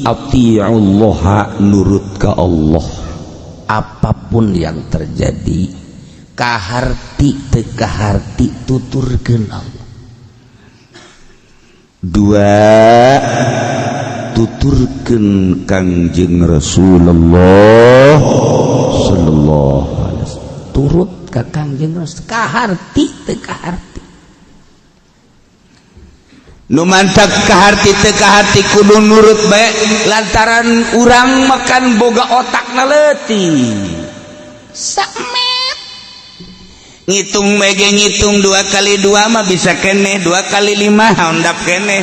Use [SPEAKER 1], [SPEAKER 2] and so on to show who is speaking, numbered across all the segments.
[SPEAKER 1] ati'ullaha nurut ka Allah apapun yang terjadi kaharti teu kaharti tuturkeun Allah. Dua tuturkeun Kangjeng Rasulullah sallallahu alaihi wasallam turut ka Kangjeng Rasul kaharti teu kaharti nu mantap kaharti teu kaharti kudu nurut bae lantaran urang makan boga otakna leutik samet ngitung mege ngitung 2 kali 2 mah bisa keneh 2 kali 5 handap keneh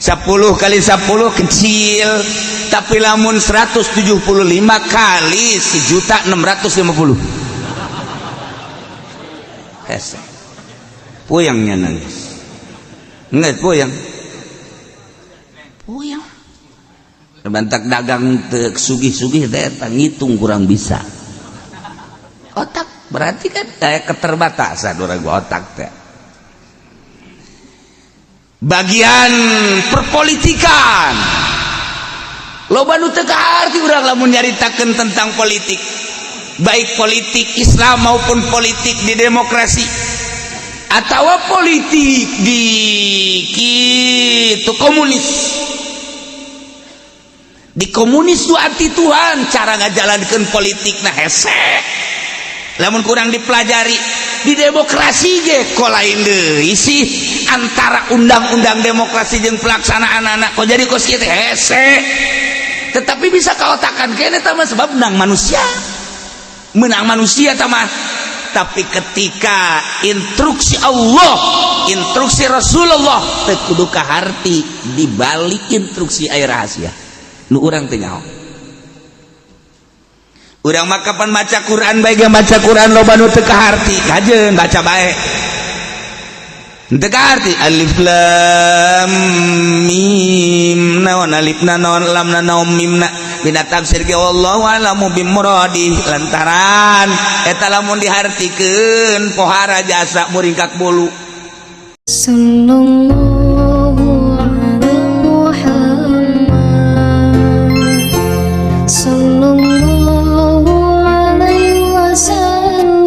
[SPEAKER 1] 10 kali 10 kecil tapi lamun 175 kali 1.650 hese puyangnya nangis enggak puyang bantak dagang sugih-sugih eta ngitung kurang bisa otak berarti kan kayak keterbatasan orang otak teh bagian perpolitikan loba nu teu kaharti urang lamun nyaritakeun tentang politik baik politik Islam maupun politik di demokrasi atau politik di kitu komunis. Di komunis itu anti Tuhan cara ngajalankeun politik nah hese lamun kurang dipelajari. Di demokrasi ge ko lain deui sih antara undang-undang demokrasi jeung pelaksanaan anak kok jadi kos kieu teh hese tetapi bisa kaotakan kene tah sebab menang manusia tah tapi ketika instruksi Allah instruksi Rasulullah teu kudu kaharti dibalik instruksi aya rahasia nu urang teh nyaho urang mah kapan maca Quran bae ge maca Quran loba nu teu kaharti kajeun baca bae teu kaharti alif lam mim naon alifna naon lamna naon mimna dina tafsir ge wallahu a'lamu bimuradi lantaran eta lamun dihartikeun pohara jasa muringkak bulu
[SPEAKER 2] sallallahu alaihi Muhammad sallallahu alaihi wasallam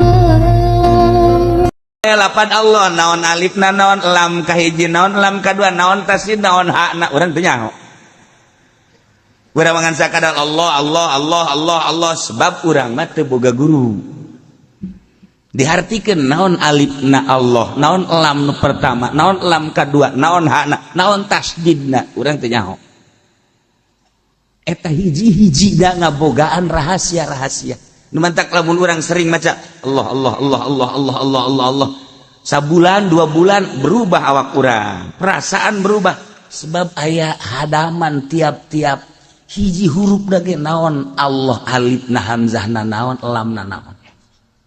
[SPEAKER 1] lapan Allah naon alifna naon lam kahiji naon lam kadua naon tasdid naon hakna urang teu nyaho urang mangan sakadar Allah sebab urang mah teu boga guru dihartikeun naon alifna Allah naon lam nu pertama naon lam kadua naon hakna naon tasdidna urang teu nyaho eta hiji-hiji da ngabogaan rahasia-rahasia nu mantak lamun urang sering maca Allah sabulan 2 bulan berubah awak urang perasaan berubah sebab aya hadaman tiap-tiap hiji huruf lagi naon Allah alifna hamzahna naon lamna naon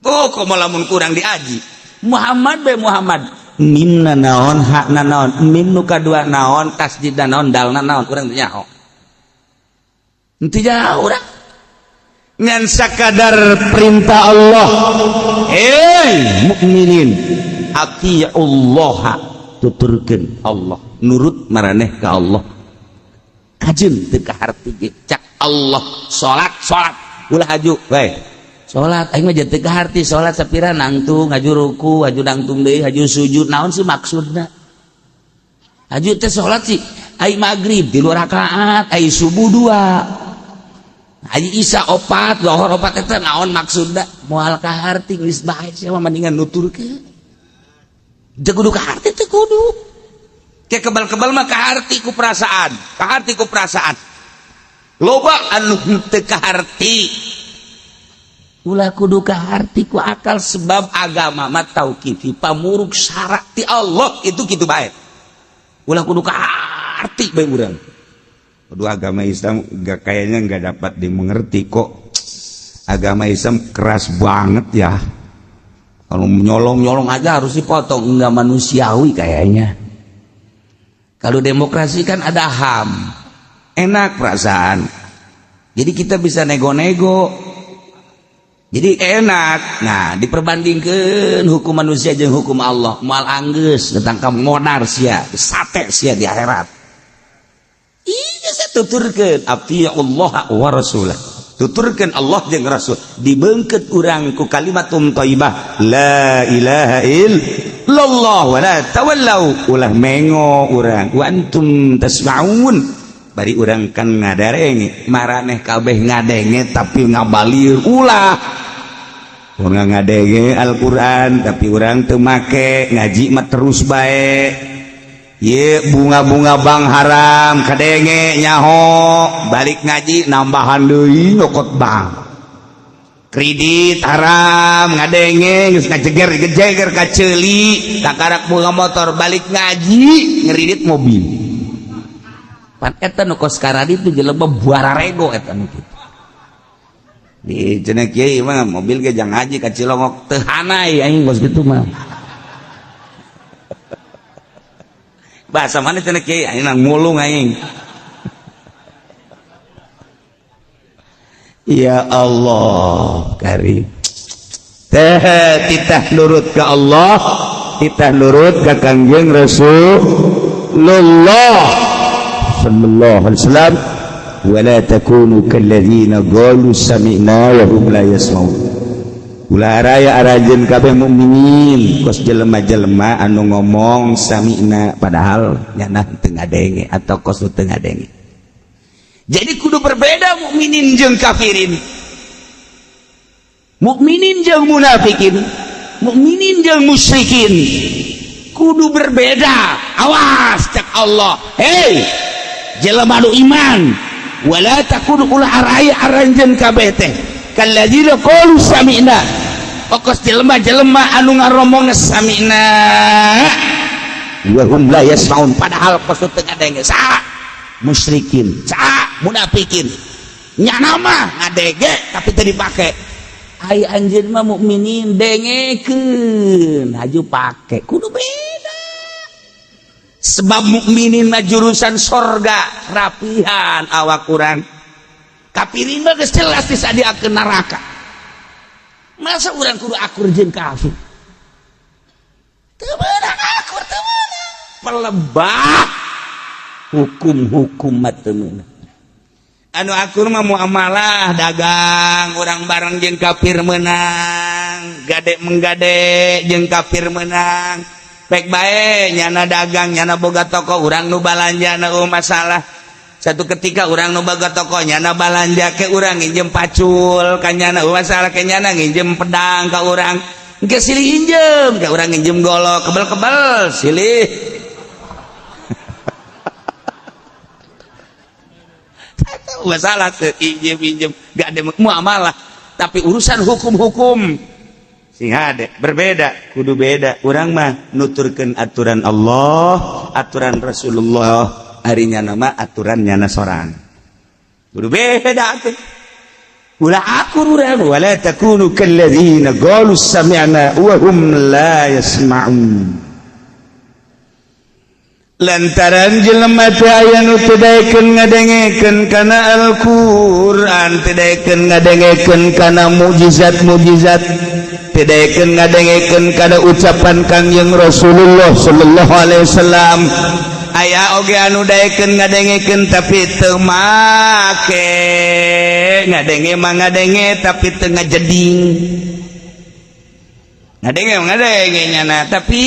[SPEAKER 1] komo lamun kurang diaji Muhammad be Muhammad mimna naon hakna naon mim nu kadua naon tasdidna naon dalna naon urang teu nyaho henteu nyaho urang ngan sakadar perintah Allah mukminin atiullaha tuturkeun Allah nurut maraneh ka Allah kajeun teu kaharti ge cak Allah salat ulah haju bae salat aing mah teu kaharti salat sapira nangtung haju ruku haju nangtung deui haju sujud naon sih maksudna haju teh salat sih ai magrib 3 rakaat ai subuh 2 ai isya 4 zuhur 4 eta naon maksudna moal kaharti geus bae sia mah mendingan nuturkeun teu kudu kaharti teu kudu kayak kebal-kebal mah kaharti ku perasaan loba anu teu kaharti ulah kudu kaharti ku akal sebab agama mah tauqifi pamurug syara ti Allah itu kitu bae ulah kudu kaharti bae urang kudu agama Islam kayaknya enggak dapat dimengerti kok agama Islam keras banget ya kalau nyolong-nyolong aja harus dipotong enggak manusiawi kayaknya. Kalau demokrasi kan ada HAM, enak perasaan. Jadi kita bisa nego-nego, jadi enak. Nah diperbandingkan hukum manusia jeung hukum Allah, moal anggeus tentang modar sia, sate sia di akhirat. Iya satu tuturkeun atiullah wa rasulah, tuturkeun Allah jeung Rasul, dibeungkeut urang ku kalimatum thayyibah la ilaha illallah wa la tawallau, ulah mengo urang wa antum tasma'un, bari urang kan ngadarenge, maraneh kabeh ngadenge tapi ngabalir ulah. Urang ngadenge Al-Qur'an tapi urang teu make, ngaji mah terus bae. Ye bunga-bunga bang haram kadenge nyaho, balik ngaji nambahan deui nyokot bang. Kredit haram ngadenge geus ngajeger-jeger ka ceuli, takarak bunga motor balik ngaji ngridit mobil. Pan eta nu kos karadi teh jelema buararego eta nu kitu. Di cenah kieu mah mobil ge jang ngaji ka Cilongok teu hanai aing kos kitu mah. Bahasa mana cenah kieu aing nang mulung aing. Ya Allah karim. Teh titah nurut ka Allah, titah nurut ka Kangjeng Rasulullah sallallahu alaihi wasallam. Wala takunu kalladzina qalu sami'na wa hum la yasma'un. Ulah raya arajeun kabeh mukminin kos jelema-jelema anu ngomong sami'na padahal nyana teu ngadenge atau kos teu ngadenge. Jadi kudu berbeda mukminin jeung kafirin, mukminin jeung munafikin, mukminin jeung musyrikin, kudu berbeda. Awas cak Allah, hei jelema nu iman, wala takunu ulah araya aranjeun kabeh teh kalladzina qalu sami'na, okos jelema-jelema anu ngaromongna sami'na wa hum la yasmaun, padahal kos teu ngadenge. Sa musyrikin, sa munafikin, nyana mah ngadege tapi teu dipake. Ai anjeun mah mukminin dengekeun haju pake, kudu beda. Sebab mukminin mah jurusan sorga rapihan awak urang, kafirin mah geus jelas disadiakeun neraka. Masa urang kudu akur jeung kafir? Teu meunang akur, teu meunang. Pelebah hukum-hukum mah teu meunang. Anu akur mah muamalah dagang, urang bareng jeung kafir meunang, gade menggade jeung kafir meunang. Pek bae nyana dagang, nyana boga toko, urang nu balanja na masalah. Satu ketika urang nu boga toko nyana balanja ke urang nginjem pacul ka nyana, masalah ke nyana nginjem pedang ka urang. Engke silih injem, ka urang nginjem golok, kebel-kebel silih. Masalah teu injem gak ada muamalah, tapi urusan hukum-hukum sing hade berbeda, kudu beda. Urang mah nuturkeun aturan Allah, aturan Rasulullah, harinya nama aturan nyana sorang, kudu beda atuh. Ulah akur urang, wala takunu kalladzina qalu sami'na wa hum la yasma'un. Lantaran jelema teh aya nu teu daekeun ngadengekeun kana Al-Qur'an, teu daekeun ngadengekeun kana mukjizat-mukjizat, teu daekeun ngadengekeun kana ucapan Kangjeng Rasulullah sallallahu alaihi wasallam. Aya oge anu daekeun ngadengekeun tapi teu make, ngadenge mah ngadenge tapi teu ngajeding. Ngadenge nyana tapi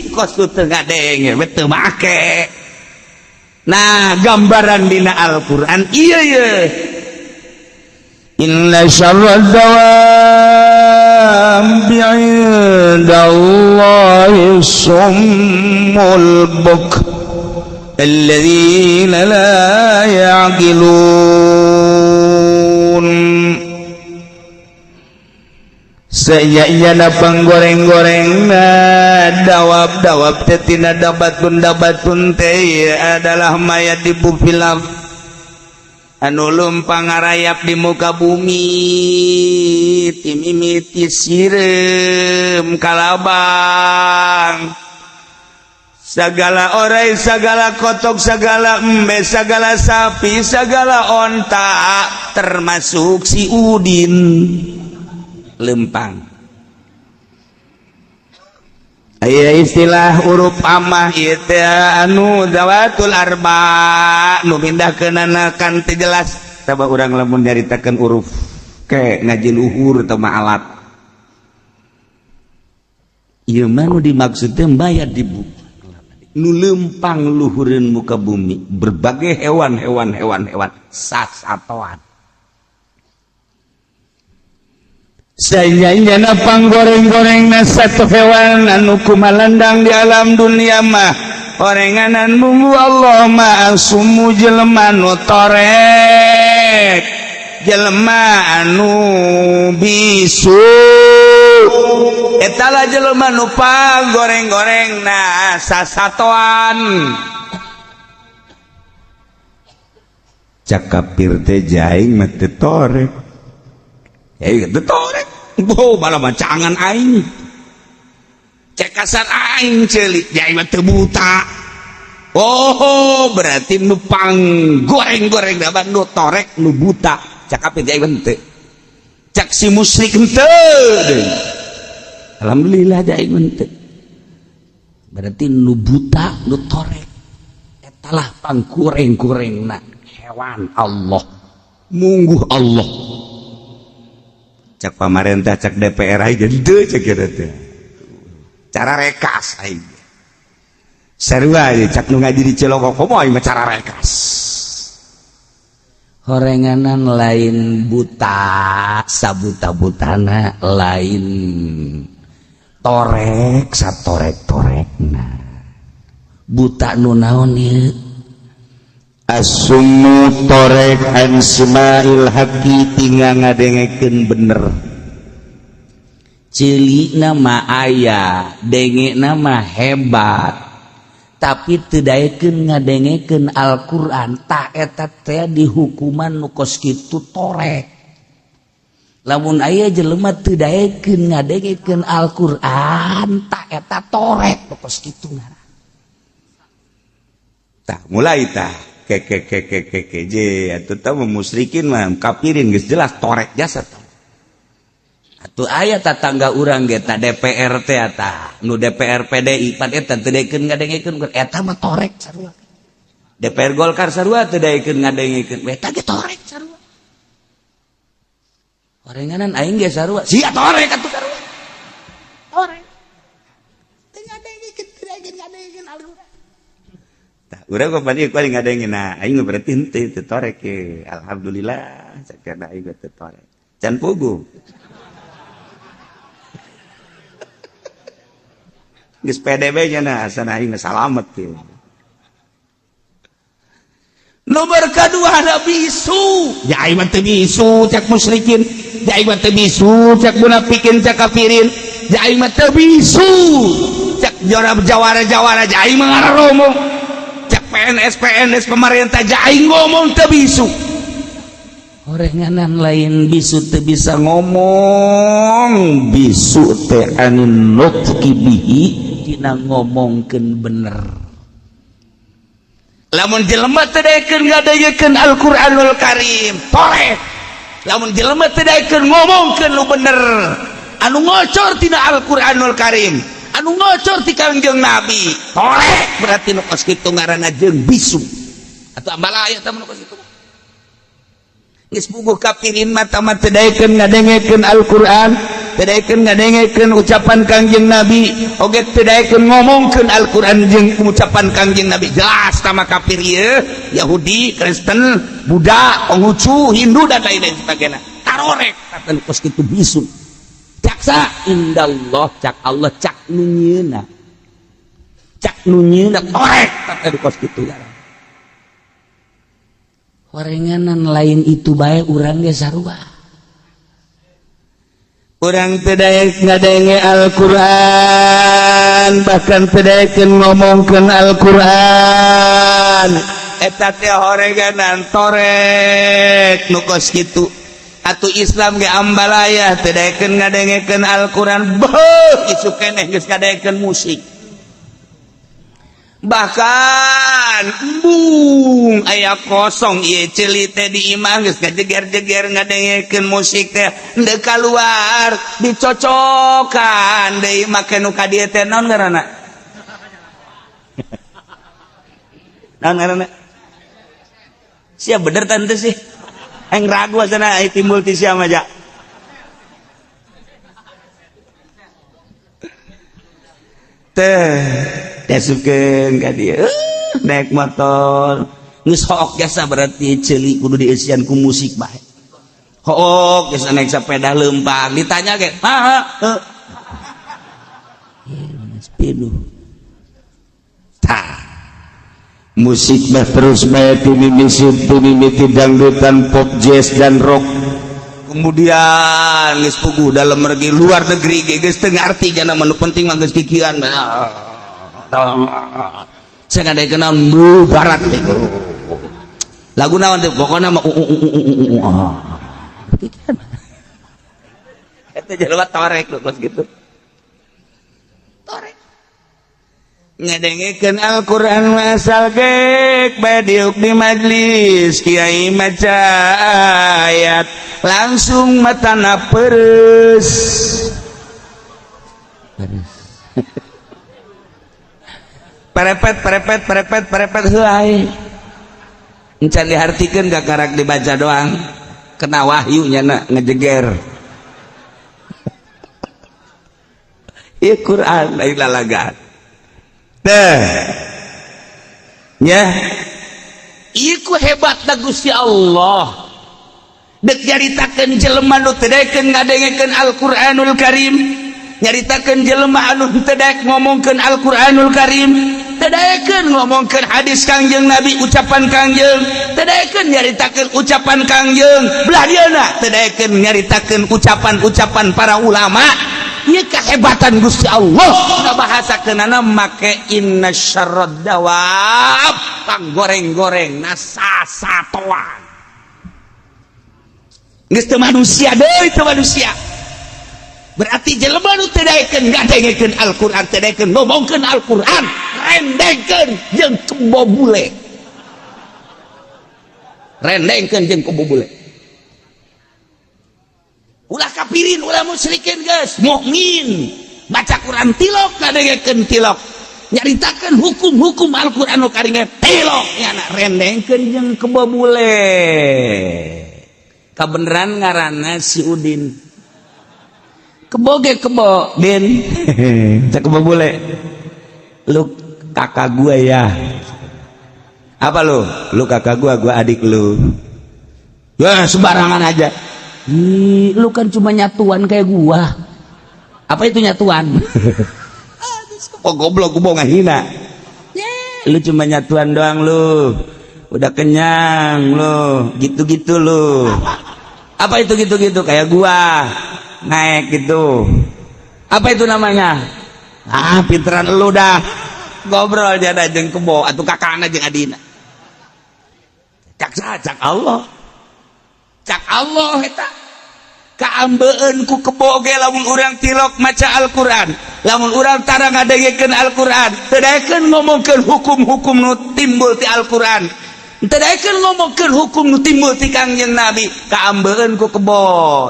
[SPEAKER 1] kos teu ngadenge teu make. Nah gambaran dina Al-Qur'an ieu ye, inna syarrad dawabi 'indallahi summul buk alladzina la ya'qilun. Sayana panggoreng-goreng dawab-dawab tetina dabatun teh adalah mayat di film anu lumpang ngarayap di muka bumi, timimiti sirem kalabang, segala orai, segala kotok, segala embe, segala sapi, segala onta, termasuk si Udin lempang. aya istilah huruf amah ieu teh anu zawatul arba nu pindahkeunana kan teu jelas coba urang lamun nyaritakeun huruf ke ngaji luhur teu mah alat ieu mah nu dimaksud teh mbayar di buku nu lempang luhureun muka bumi berbagai hewan sasatoan sayana panggoreng-gorengna satu hewan anu kumalandang di alam dunia mah orenganan munggu Allah mah sumu jelema nu torek jelema anu bisu eta lah jelema nu panggoreng-gorengna sasatoan cakapir teh jaing mah teu torek teu torek oh malah macangan aing cek kasar aing ceulik jaing mah teu buta oh berarti nu panggoreng-goreng da nu torek nu buta cakapir jaing mah teu cak si musyrik henteu alhamdulillah jaing mah teu berarti nu buta nu torek etalah pangkureng-kurengna hewan Allah mungguh Allah cak pamarentah cak DPR aja henteu cak kieu teh cara rekas aing sarua cak nu ngaji di Cilogok moal mah cara rekas horenganan lain buta sabuta-butana lain torek satorek-torekna buta nu naon ieu asumu torek ansmail haqi tinggal ngadengekeun bener cili nama aya denge nama hebat tapi teu daekeun ngadengekeun Al-Qur'an tah eta teh dihukuman nu kos kitu torek lamun aya jelema teu daekeun ngadengekeun Al-Qur'an tah eta torek nu kos kitu ngaran tah mulai tah je atuh tah musyrikin mah kafirin geus jelas torek jasa tah atuh aya tatangga urang ge ta DPR teh eta nu DPR PDI pan eta teu daekeun ngadengekeun eta mah torek sarua DPR Golkar sarua teu daekeun ngadengekeun eta ge torek sarua orenganan aing ge sarua sia torek atuh sarua torek teu ngadengekeun teu daekeun ngadengekeun Al-Qur'an urang kok bani kuring ngadengin nah aing berarti henteu teu torek ke alhamdulillah sakana aing teu torek can pugu geus PDB nya na asana aing salamet ke nomor kadua ada bisu ya aing mah teu bisu cak musyrikin ya aing mah teu bisu cak munafikin cak kafirin ya aing mah teu bisu cak jawara ya aing mah ngararomo PNS pemerintah jaing ngomong teu bisu orenganan lain bisu teu bisa ngomong bisu teh anu nutqi bihi dina ngomongkeun bener lamun jelema teu daekeun ngadengekeun Al-Qur'anul Karim torek lamun jelema teu daekeun ngomongkeun nu bener anu ngocor tina Al-Qur'anul Karim anu ngocor ti Kangjeng Nabi torek berarti nu kos kitu ngaranna jeung bisu atuh ambalaya tah nu kos kitu geus puguh kafirin mah tah teu daekeun ngadengekeun Al-Qur'an teu daekeun ngadengekeun ucapan Kangjeng Nabi oge teu daekeun ngomongkeun Al-Qur'an jeung ucapan Kangjeng Nabi jelas tah mah kafir ieu Yahudi Kristen Buddha Konghucu Hindu dan lain-lain sebagainya tarorek tah nu kos kitu bisu caksa indallah cak Allah cak nunyeuna torek tapi kos kitu horenganan lain itu bae urang ge sarua urang teu daek ngadenge Al-Qur'an bahkan teu daekeun ngomongkeun Al-Qur'an eta teh horenganan torek nu kos kitu atuh Islam ge ambalaya teu daekeun ngadengekeun Al-Qur'an beuh isu keneh geus ngadengekeun musik bahkan embung aya kosong ieu ceuli teh di imah geus ngajeger-jeger ngadengekeun musik teh henteu kaluar dicocokan deui make nu ka dieu teh naon ngaranna naon ngaranna sia bener tante sih aing ragu asana aya timbul ti sia mah ja teh dasukeun ka dieu naik motor geus hook jasa berarti ceuli kudu dieusian ku musik bae hook geus naik sepeda leumpang ditanya ge pinuh tah musik mah terus bae mimiti dangdutan pop jazz dan rock kemudian geus puguh dalam pergi luar negeri geus teu ngarti jana mah nu penting mah geus kikiran saya ngadekeun nu barat lagu naon teh pokona mah eta jelema torek lu gitu torek ngadengekeun Al-Qur'an asal geek badiuk di majlis kiai maca ayat langsung matana pereus perepet heuai encan dihartikeun gak karak dibaca doang kena wahyu nyana ngejeger ieu Qur'an lain lalagaan nya ieu hebatna Gusti Allah dek nyaritakeun jelema nu teu daekeun ngadengekeun Al-Qur'anul Karim nyaritakeun jelema anu teu daek ngomongkeun Al-Qur'anul Karim teu daekeun ngomongkeun hadis Kangjeng Nabi ucapan Kangjeng teu daekeun nyaritakeun ucapan Kangjeng belah dieuna teu daekeun nyaritakeun ucapan-ucapan para ulama ieu kahebatan Gusti Allah ngabahasakeunana make inna syarrad dawab panggoreng-goreng nasasatoan geus teu manusia deui teu manusia berarti jelema nu teu daekeun ngadengekeun Al-Qur'an teu daekeun ngomongkeun Al-Qur'an rendengkeun jeung kebo bule rendengkeun jeung kebo bule ulah kafirin ulah musyrikin geus mukmin baca Quran tilok ngadengekeun tilok nyaritakeun hukum-hukum Al-Qur'anul Karim tilok nyana rendengkeun jeung kebo bule kabeneran ngaranna si Udin kebo ge kebo din cek kebo bule lu kakak gua ya apa lu kakak gua adik lu ya sembarangan aja lu kan cuma nyatuan kayak gua apa itu nyatuan oh goblok gua ngahina lu cuma nyatuan doang lu udah kenyang lu gitu-gitu lu apa itu gitu-gitu kayak gua naik gitu apa itu namanya pinteran lu dah ngobrol dia ada jeung kebo atuh kakana jeung adina cak Allah eta kaambeun ku kebo ge lamun urang tilok maca Al-Qur'an lamun urang tara ngadengekeun Al-Qur'an teu daekeun ngomongkeun hukum-hukum nu timbul ti Al-Qur'an teu daekeun ngomongkeun hukum nu timbul ti Kangjeng Nabi kaambeun ku kebo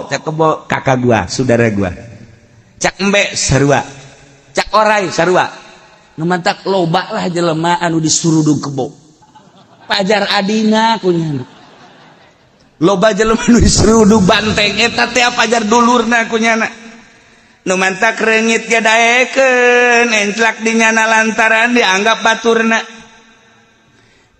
[SPEAKER 1] cak kebo kakak gua saudara gua cak embe sarua cak orai sarua ngamantak loba lah jelema anu disurudung kebo pajar adina kunyana loba jelema nu disurudung banteng eta teh pajar dulurna kunyana nu mantak reungit ge daekeun enclak dinyana lantaran dianggap baturna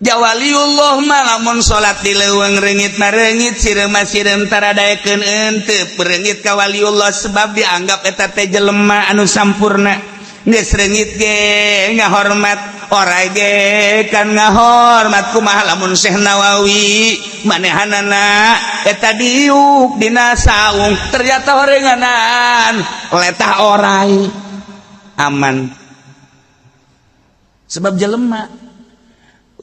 [SPEAKER 1] jawaliullah mah lamun salat di leuweung reungit mah reungit sireum mah sireum tara daekeun henteu pereungit ka waliullah sebab dianggap eta teh jelema anu sampurna geus reungit ge ngahormat orai ge kan ngahormat kumaha lamun Syekh Nawawi manehanana eta diuk dina saung ternyata horenganan letah orai aman sebab jelema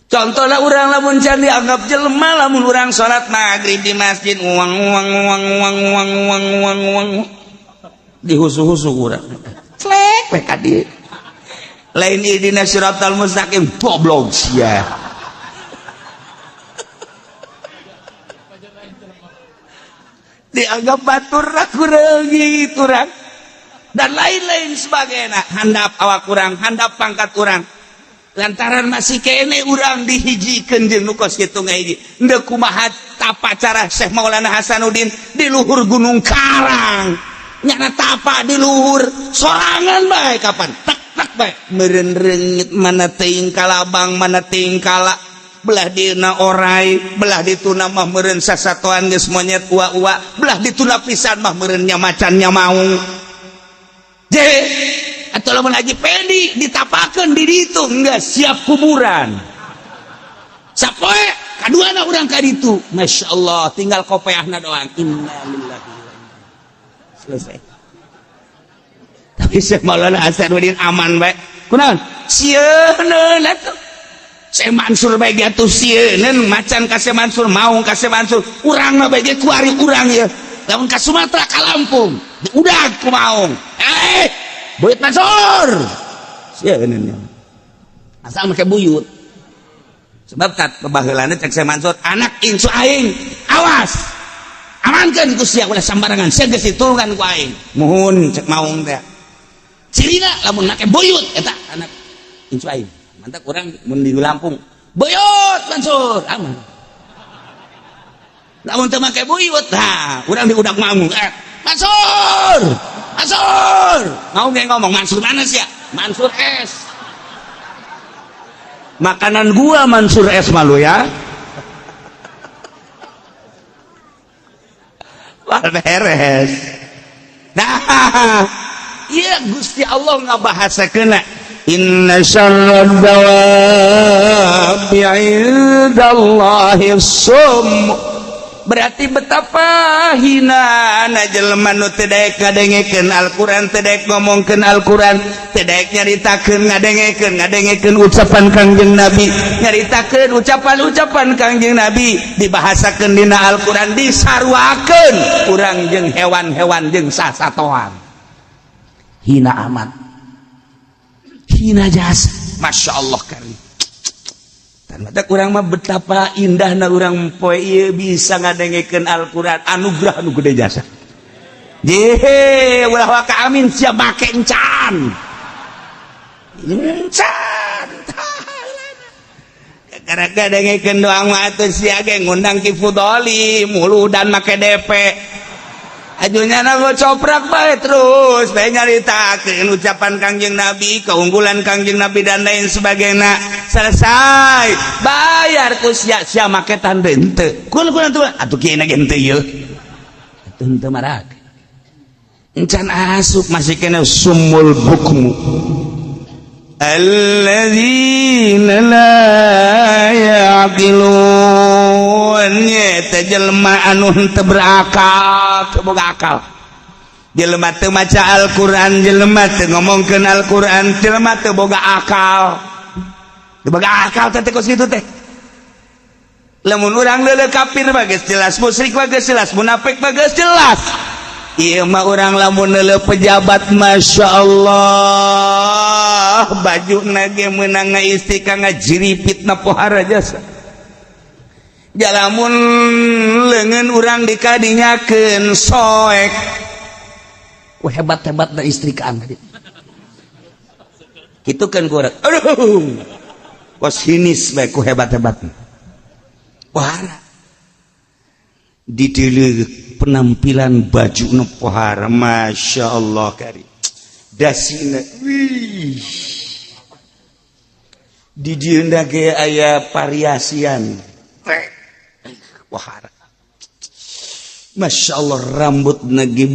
[SPEAKER 1] contohna urang lamun can dianggap jelema lamun urang salat maghrib di masjid uang dihusu-husu urang clek ka dieu lain idina siratal mustaqim goblok sia dianggap batur kurang gitu rang dan lain-lain sebagainya handap awak kurang handap pangkat kurang lantaran masih kene urang dihijikeun jeung nu kos kitu ngahiji henteu kumaha tapa cara Syekh Maulana Hasanuddin di luhur Gunung Karang nyana tapa di luhur sorangan bae kapan tak tak bae meureun reungit mana teuing kalabang mana teuing kala belah dina orai belah dituna mah meureun sasatoan geus monyet ua-ua belah dituna pisan mah meureun nya macan nya maung je atau lamun haji pedi ditapakeun di ditu enggak siap kuburan sapoe kaduana urang ka ditu masyaallah tinggal kopeahna doang innalillahi wa inna selesai tapi Syekh Maulana Hasanuddin aman bae kunaon sieun atuh Syekh Mansur bae atuh sieun macan ka Syekh Mansur maung ka Syekh Mansur urang mah bae ku ari urang ye lamun ka Sumatera ka Lampung diudag ku maung buyut Mansur sieun asal make buyut sebab kat kebaheulana cek Syekh Mansur anak insu aing awas amankeun ku sia ulah sambarangan sia geus ditulungan ku aing muhun cek maung teh cirina lamun make buyut eta anak insu aing mantap urang mun di Lampung buyut Mansur aman lamun teu make buyut urang diudag maung Mansur Mansur mau ge ngomong Mansur mana sih ya Mansur S makanan gua Mansur S malu ya wah beres nah iya Gusti Allah ngabahasakeun inna syarrad dawabi 'indallahi sum berarti betapa hinaana jelema nu teu daek ngadengekeun Al-Qur'an teu daek ngomongkeun Al-Qur'an teu daek nyaritakeun ngadengekeun ucapan Kangjeng Nabi nyaritakeun ucapan-ucapan Kangjeng Nabi dibahasakeun dina Al-Qur'an disarwakeun urang jeung hewan-hewan jeung sasatoan hina amat hina jasa masyaallah karim mata kurang mah betapa indahna urang poe ieu bisa ngadengekeun Al-Qur'an anugerah anu gede jasa ye ulah waka amin sia make encan gara-gara dengekeun doang mah atuh sia ge ngundang Ki Fudoli mulu dan make DP ajunya nago coprak bae terus bae nyaritakeun ucapan Kangjeng Nabi keunggulan Kangjeng Nabi dan lain sebagainya selesai bayar ku sia make tanda henteu kul teu atuh kieu na ge henteu yeuh atuh henteu marag encan asup masih kena sumul bukmu alladzina la ya'qilun nyata jelema anu henteu berakal teu boga akal jelema teu maca Al-Qur'an jelema teu ngomongkeun Al-Qur'an jelema teu boga akal teu boga akal teh kos kitu teh lamun urang leuleuh kafir mah geus jelas musyrik mah geus jelas munafik mah geus jelas ieu mah urang lamun leuleuh pejabat masyaallah bajuna ge meunang ngaisti ka ngajiripitna pohara jasa jalamun leungeun urang dikadinyakeun soek wah hebat-hebat da istri ka angga kitu kan gua aduh kos hinis bae ku hebat-hebatna pohara dideuleuh penampilan baju pohara masyaallah kari dasina wih di dieu ge aya variasian pohara masyaallah rambutna ge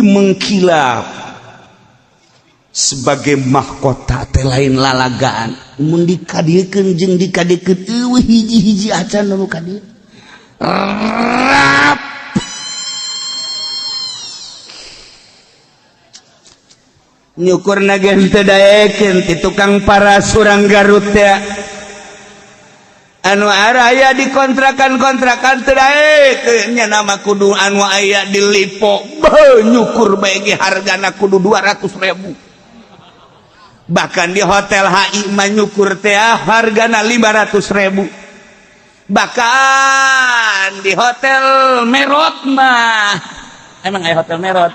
[SPEAKER 1] mengkilap sebagai mahkota teh lain lalagaan mun dikadiekeun jeung dikadiekeun eueuh hiji-hiji acan nu kadieu rap nyukurna ge teu daekeun ti tukang paras urang Garut teh anu aya di kontrakan teu daekeun nya nama kudu anu aya di Lipo beuh nyukur bae ge hargana kudu 200.000 bahkan di hotel HI manyukur teh hargana 500.000, bahkan di hotel Merot mah emang aya hotel Merot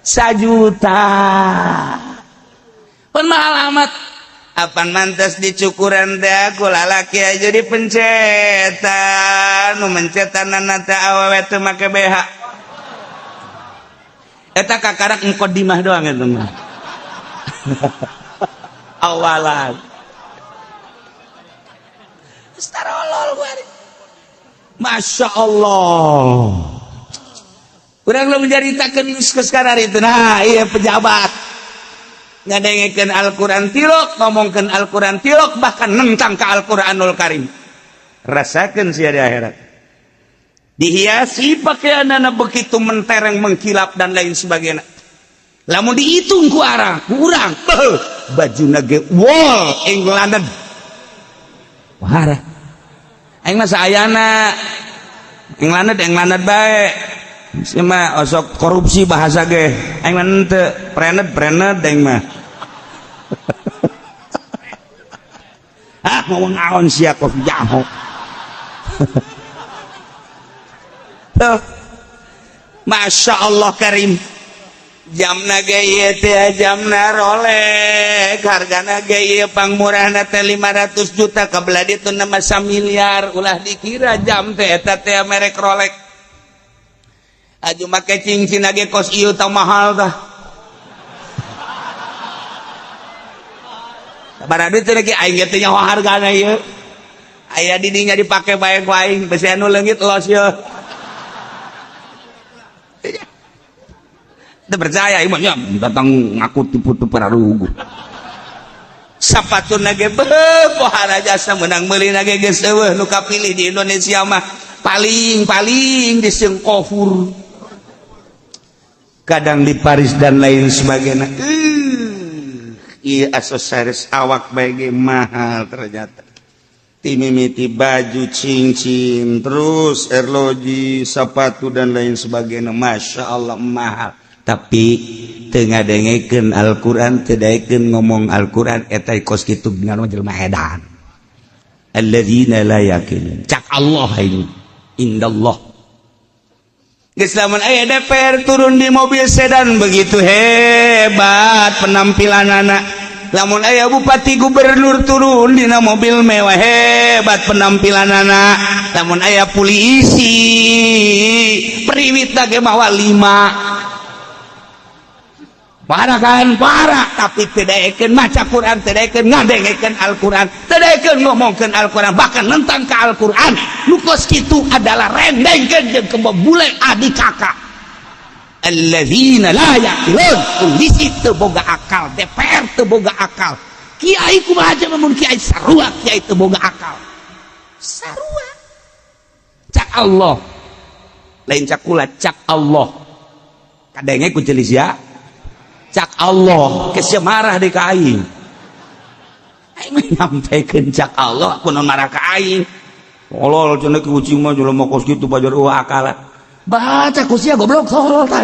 [SPEAKER 1] 1 juta pun mahal amat. Apan mantas dicukuran teh aku lalaki aja dipencetan nu mencetan teh awewe teu make BH eta kakarak muqaddimah doang eta mah awalan astarolol gua Masya Allah urang lu menceritakeun sekarang itu nah iya pejabat ngadengekeun Al-Quran tilok ngomongkeun Al-Quran tilok bahkan nentang ke Al-Quranul Karim rasakeun sia di akhirat dihiasi pakaianana begitu mentereng mengkilap dan lain sebagainya lamun dihitung ku urang bajuna ge wol englanen wahara aing mah saayana englanet bae sia mah osok korupsi bahasa ge aing mah teu prenet aing mah mau ngaon sia kok jaho tuh Masya Allah Karim jamna ge ieu teh jamna Rolex hargana ge ieu pangmurahna teh 500 juta kabelah ditu nama 1 miliar ulah dikira jam teh eta teh merek Rolex aju make cincin ge kos ieu tah mahal tah sabaraha teh lagi aing ge teh nyaho hargana ieu aya di dinya dipake bae ku aing besi anu leungit los ieu teu percaya ieu mah datang ngaku tipu-tipu pararugu sapatuna ge pohara jasa meunang meulina ge geus eueuh nu kapilih di Indonesia mah paling disengkofur kadang di Paris dan lain sebagainya iya aksesoris awak bae mahal ternyata timimiti baju cincin terus erloji sepatu dan lain sebagainya Masya Allah mahal tapi teu ngadengekeun Al-Quran teu daekeun ngomong Al-Quran eta kos kitu dengan jelema edan alladzina la yaqilun cak Allah ini indallah geus lamun aya DPR turun di mobil sedan begitu hebat penampilanana lamun aya bupati gubernur turun dina mobil mewah hebat penampilanana lamun aya polisi periwitna ge mawa 5 parah tapi teu daekeun maca Quran teu daekeun ngadengekeun Al-Quran teu daekeun ngomongkeun Al-Quran bahkan nentang ka Al-Quran nu kos kitu adalah rendengkeun jeung kebobule adik kakak alladzina la yaqilun kondisi teu boga akal DPR teu boga akal kiai kumaha aja mun kiai sarua kiai teu boga akal sarua cak Allah lain cak kula cak Allah kadenge ku celis ya cak Allah geus marah di ka aing aing nyampikeun cak Allah kunaon marah ka aing tolol cenah ki kucing mah jelema kos kitu bajar akal baca ku sia goblok tolol tah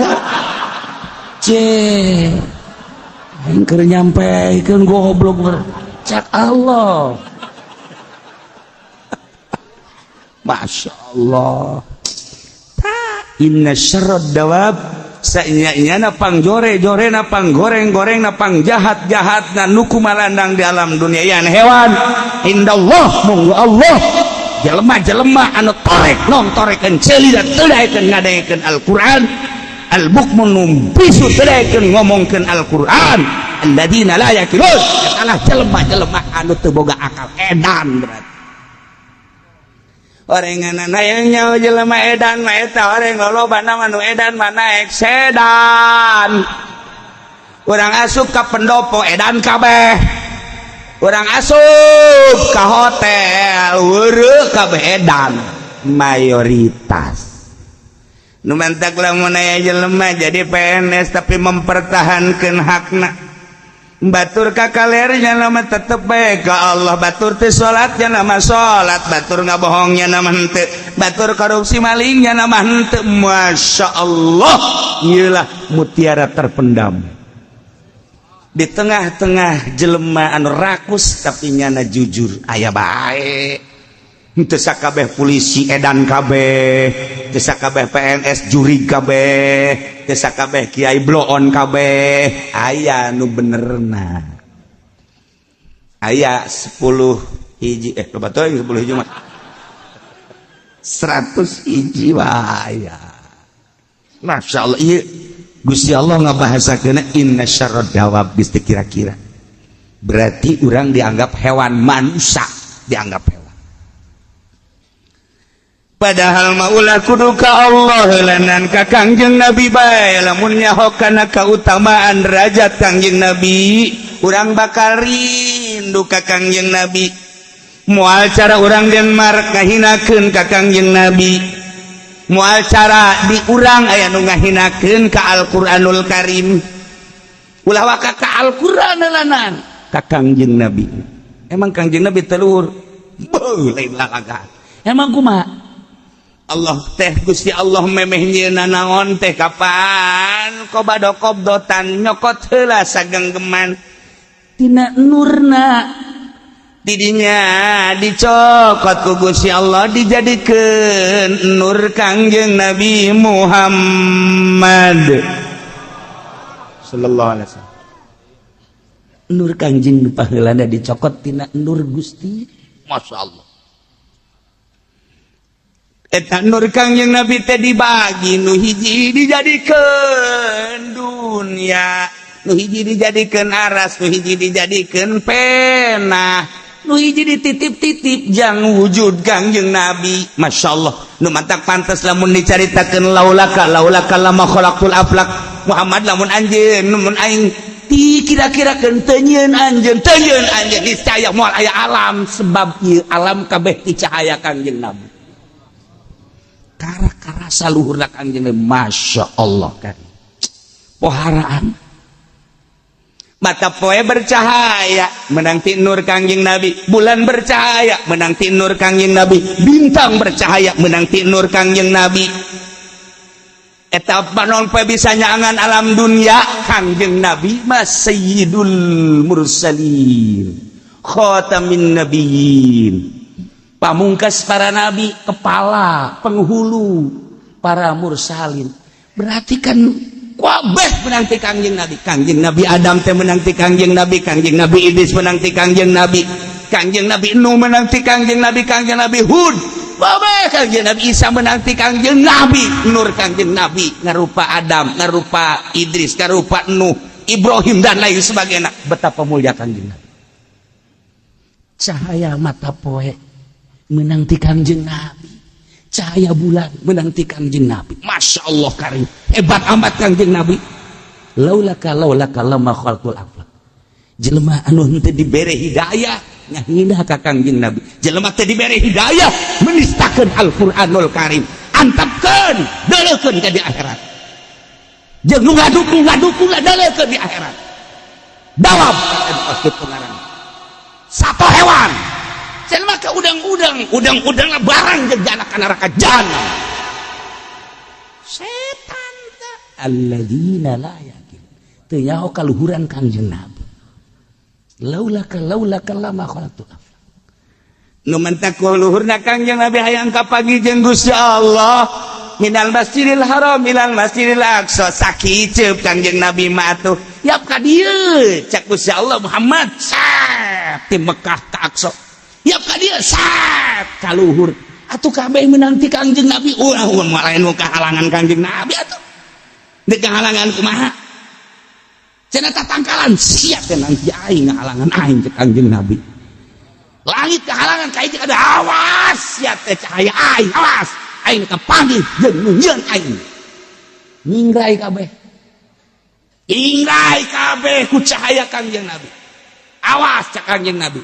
[SPEAKER 1] ce aing keur nyampikeun goblok cak Allah Masya Allah inna syarrad dawab saenya pangjore-jore na panggoreng-goreng na pangjahat-jahat na nuku malandang di alam dunia yan hewan indallah munggu Allah jelema-jelema anu torek nong torekeun ceuli da teu daekeun ngadengekeun Al-Quran al-bukmun bisu teu daekeun ngomongkeun Al-Quran alladzina la yaqilun adalah jelema-jelema anu teu boga akal edan berarti orenganan hayang nyaho jelema edan mah eta oreng lolobana mah nu edan mah naek sedan urang asup ka pendopo edan kabeh urang asup ka hotel weureuh kabeh edan mayoritas nu mentak lamun aya jelema jadi PNS tapi mempertahankeun hakna batur ka kalernya nama tetep bae ka Allah batur teh salatnya nama salat batur ngabohongnya nama henteu batur korupsi malingnya nama henteu Masya Allah ieulah mutiara terpendam di tengah-tengah jelema anu rakus tapi nyana jujur aya bae. Teu sakabeh polisi edan kabeh, teu sakabeh PNS juri kabeh, teu sakabeh kiai bloon kabeh, aya nu benerna. Aya 10 hiji loba teuing 10 hiji mah 100 hiji wae. Masyaallah ieu Gusti Allah ngabahasakeun inna syarrad dawab geus teu kira-kira. Berarti urang dianggap hewan, manusia dianggap hewan. Padahal maulah kudu ka Allah lanan ka Kangjeng Nabi bae lamun nyaho kana kautamaan derajat Kangjeng Nabi, urang bakal rindu ka Kangjeng Nabi. Moal cara urang Denmark ngahinakeun ka Kangjeng Nabi. Moal cara di urang aya nu ngahinakeun ka Al-Qur'anul Karim. Ulah waka ka Al-Qur'an lanan ka Kangjeng Nabi. Emang Kangjeng Nabi telur lain lalagaan. Emang kumaha? Allah teh Gusti Allah memeh nyieunna naon teh kapan kobado-kobdotan nyokot heula sagenggeman tina nurna. Didinya dicokot ku Gusti Allah dijadikeun nur Kangjeng Nabi Muhammad sallallahu alaihi wasallam. Nur Kangjeng nu paheulana dicokot tina nur Gusti, masyaallah. Eta nur Kangjeng Nabi teh dibagi, nu hiji dijadikeun dunya, nu hiji dijadikeun aras, nu hiji dijadikeun pena, nu hiji dititip-titip jang wujud Kangjeng Nabi. Masyaallah, nu mantak pantes lamun dicaritakeun laulaka lama khalaqtul aflak Muhammad lamun anjeun mun aing dikira-kirakeun teu nyieun anjeun niscaya moal aya alam, sebab ieu alam kabeh dicahaya Kangjeng Nabi. Kara-kara saluhurna Kangjeng Nabi, masyaallah kan. Poharaan mata poe bercahaya menang ti nur Kangjeng Nabi, bulan bercahaya menang ti nur Kangjeng Nabi, bintang bercahaya menang ti nur Kangjeng Nabi. Eta panon poe bisa nyangan alam dunia, Kangjeng Nabi mah sayyidul mursalin, khatamin nabiyyin, pamungkas para nabi, kepala penghulu para mursalin. Berarti kan kabeh menanti Kangjeng Nabi. Kangjeng Nabi Adam teh menanti Kangjeng Nabi, Kangjeng Nabi Idris menanti Kangjeng Nabi, Kangjeng Nabi Nuh menanti Kangjeng Nabi, Kangjeng Nabi Hud, babeh Kangjeng Nabi Isa menanti Kangjeng Nabi. Nur Kangjeng Nabi ngarupa Adam, ngarupa Idris, ngarupa Nuh, Ibrahim dan lain sebagainya. Betapa mulia Kangjeng Nabi. Cahaya mata poe menanti Kangjeng Nabi, cahaya bulan menanti Kangjeng Nabi. Masya Allah karim, hebat amat Kangjeng Nabi. Laulaka lama khalqul aflak. Jelema anu teu dibere hidayah ngahina ka Kangjeng Nabi, jelema teu dibere hidayah menistakeun Al-Qur'anul Karim, antapkeun deulekeun ka di akhirat. Jeung nu ngadukung deulekeun di akhirat. Dawab pasti pengarang satu hewan. Jelema ka udang lah barang jeung anak neraka jahanam. Setan teh alladzina la yakin. Teu nyaho kaluhuran Kangjeng Nabi. Laulaka lama khalaqtul aflak. Nu mentak luhurna Kangjeng Nabi hayang ka pagi jeung Gusti Allah. Minal Masjidil Haram ilal Masjidil Aqsa, sakiceup Kangjeng Nabi mah atuh. Yap ka dieu cak Gusti Allah Muhammad ti Mekah ka Aqsa. Yap ka dia sat kaluhur atuh kabeh menanti Kangjeng Nabi. Ulah lain nu kahalangan Kangjeng Nabi atuh. Deuk kahalangan kumaha? Cenah tatangkalan siap teh nanti aing ngahalangan aing ke Kangjeng Nabi. Langit kahalangan ka ieu ada awas siap teh cahaya aing, awas aing kapanggih jeung nyieun aing. Ningrai kabeh. Ingrai kabeh ku cahaya Kangjeng Nabi. Awas cak Kangjeng Nabi.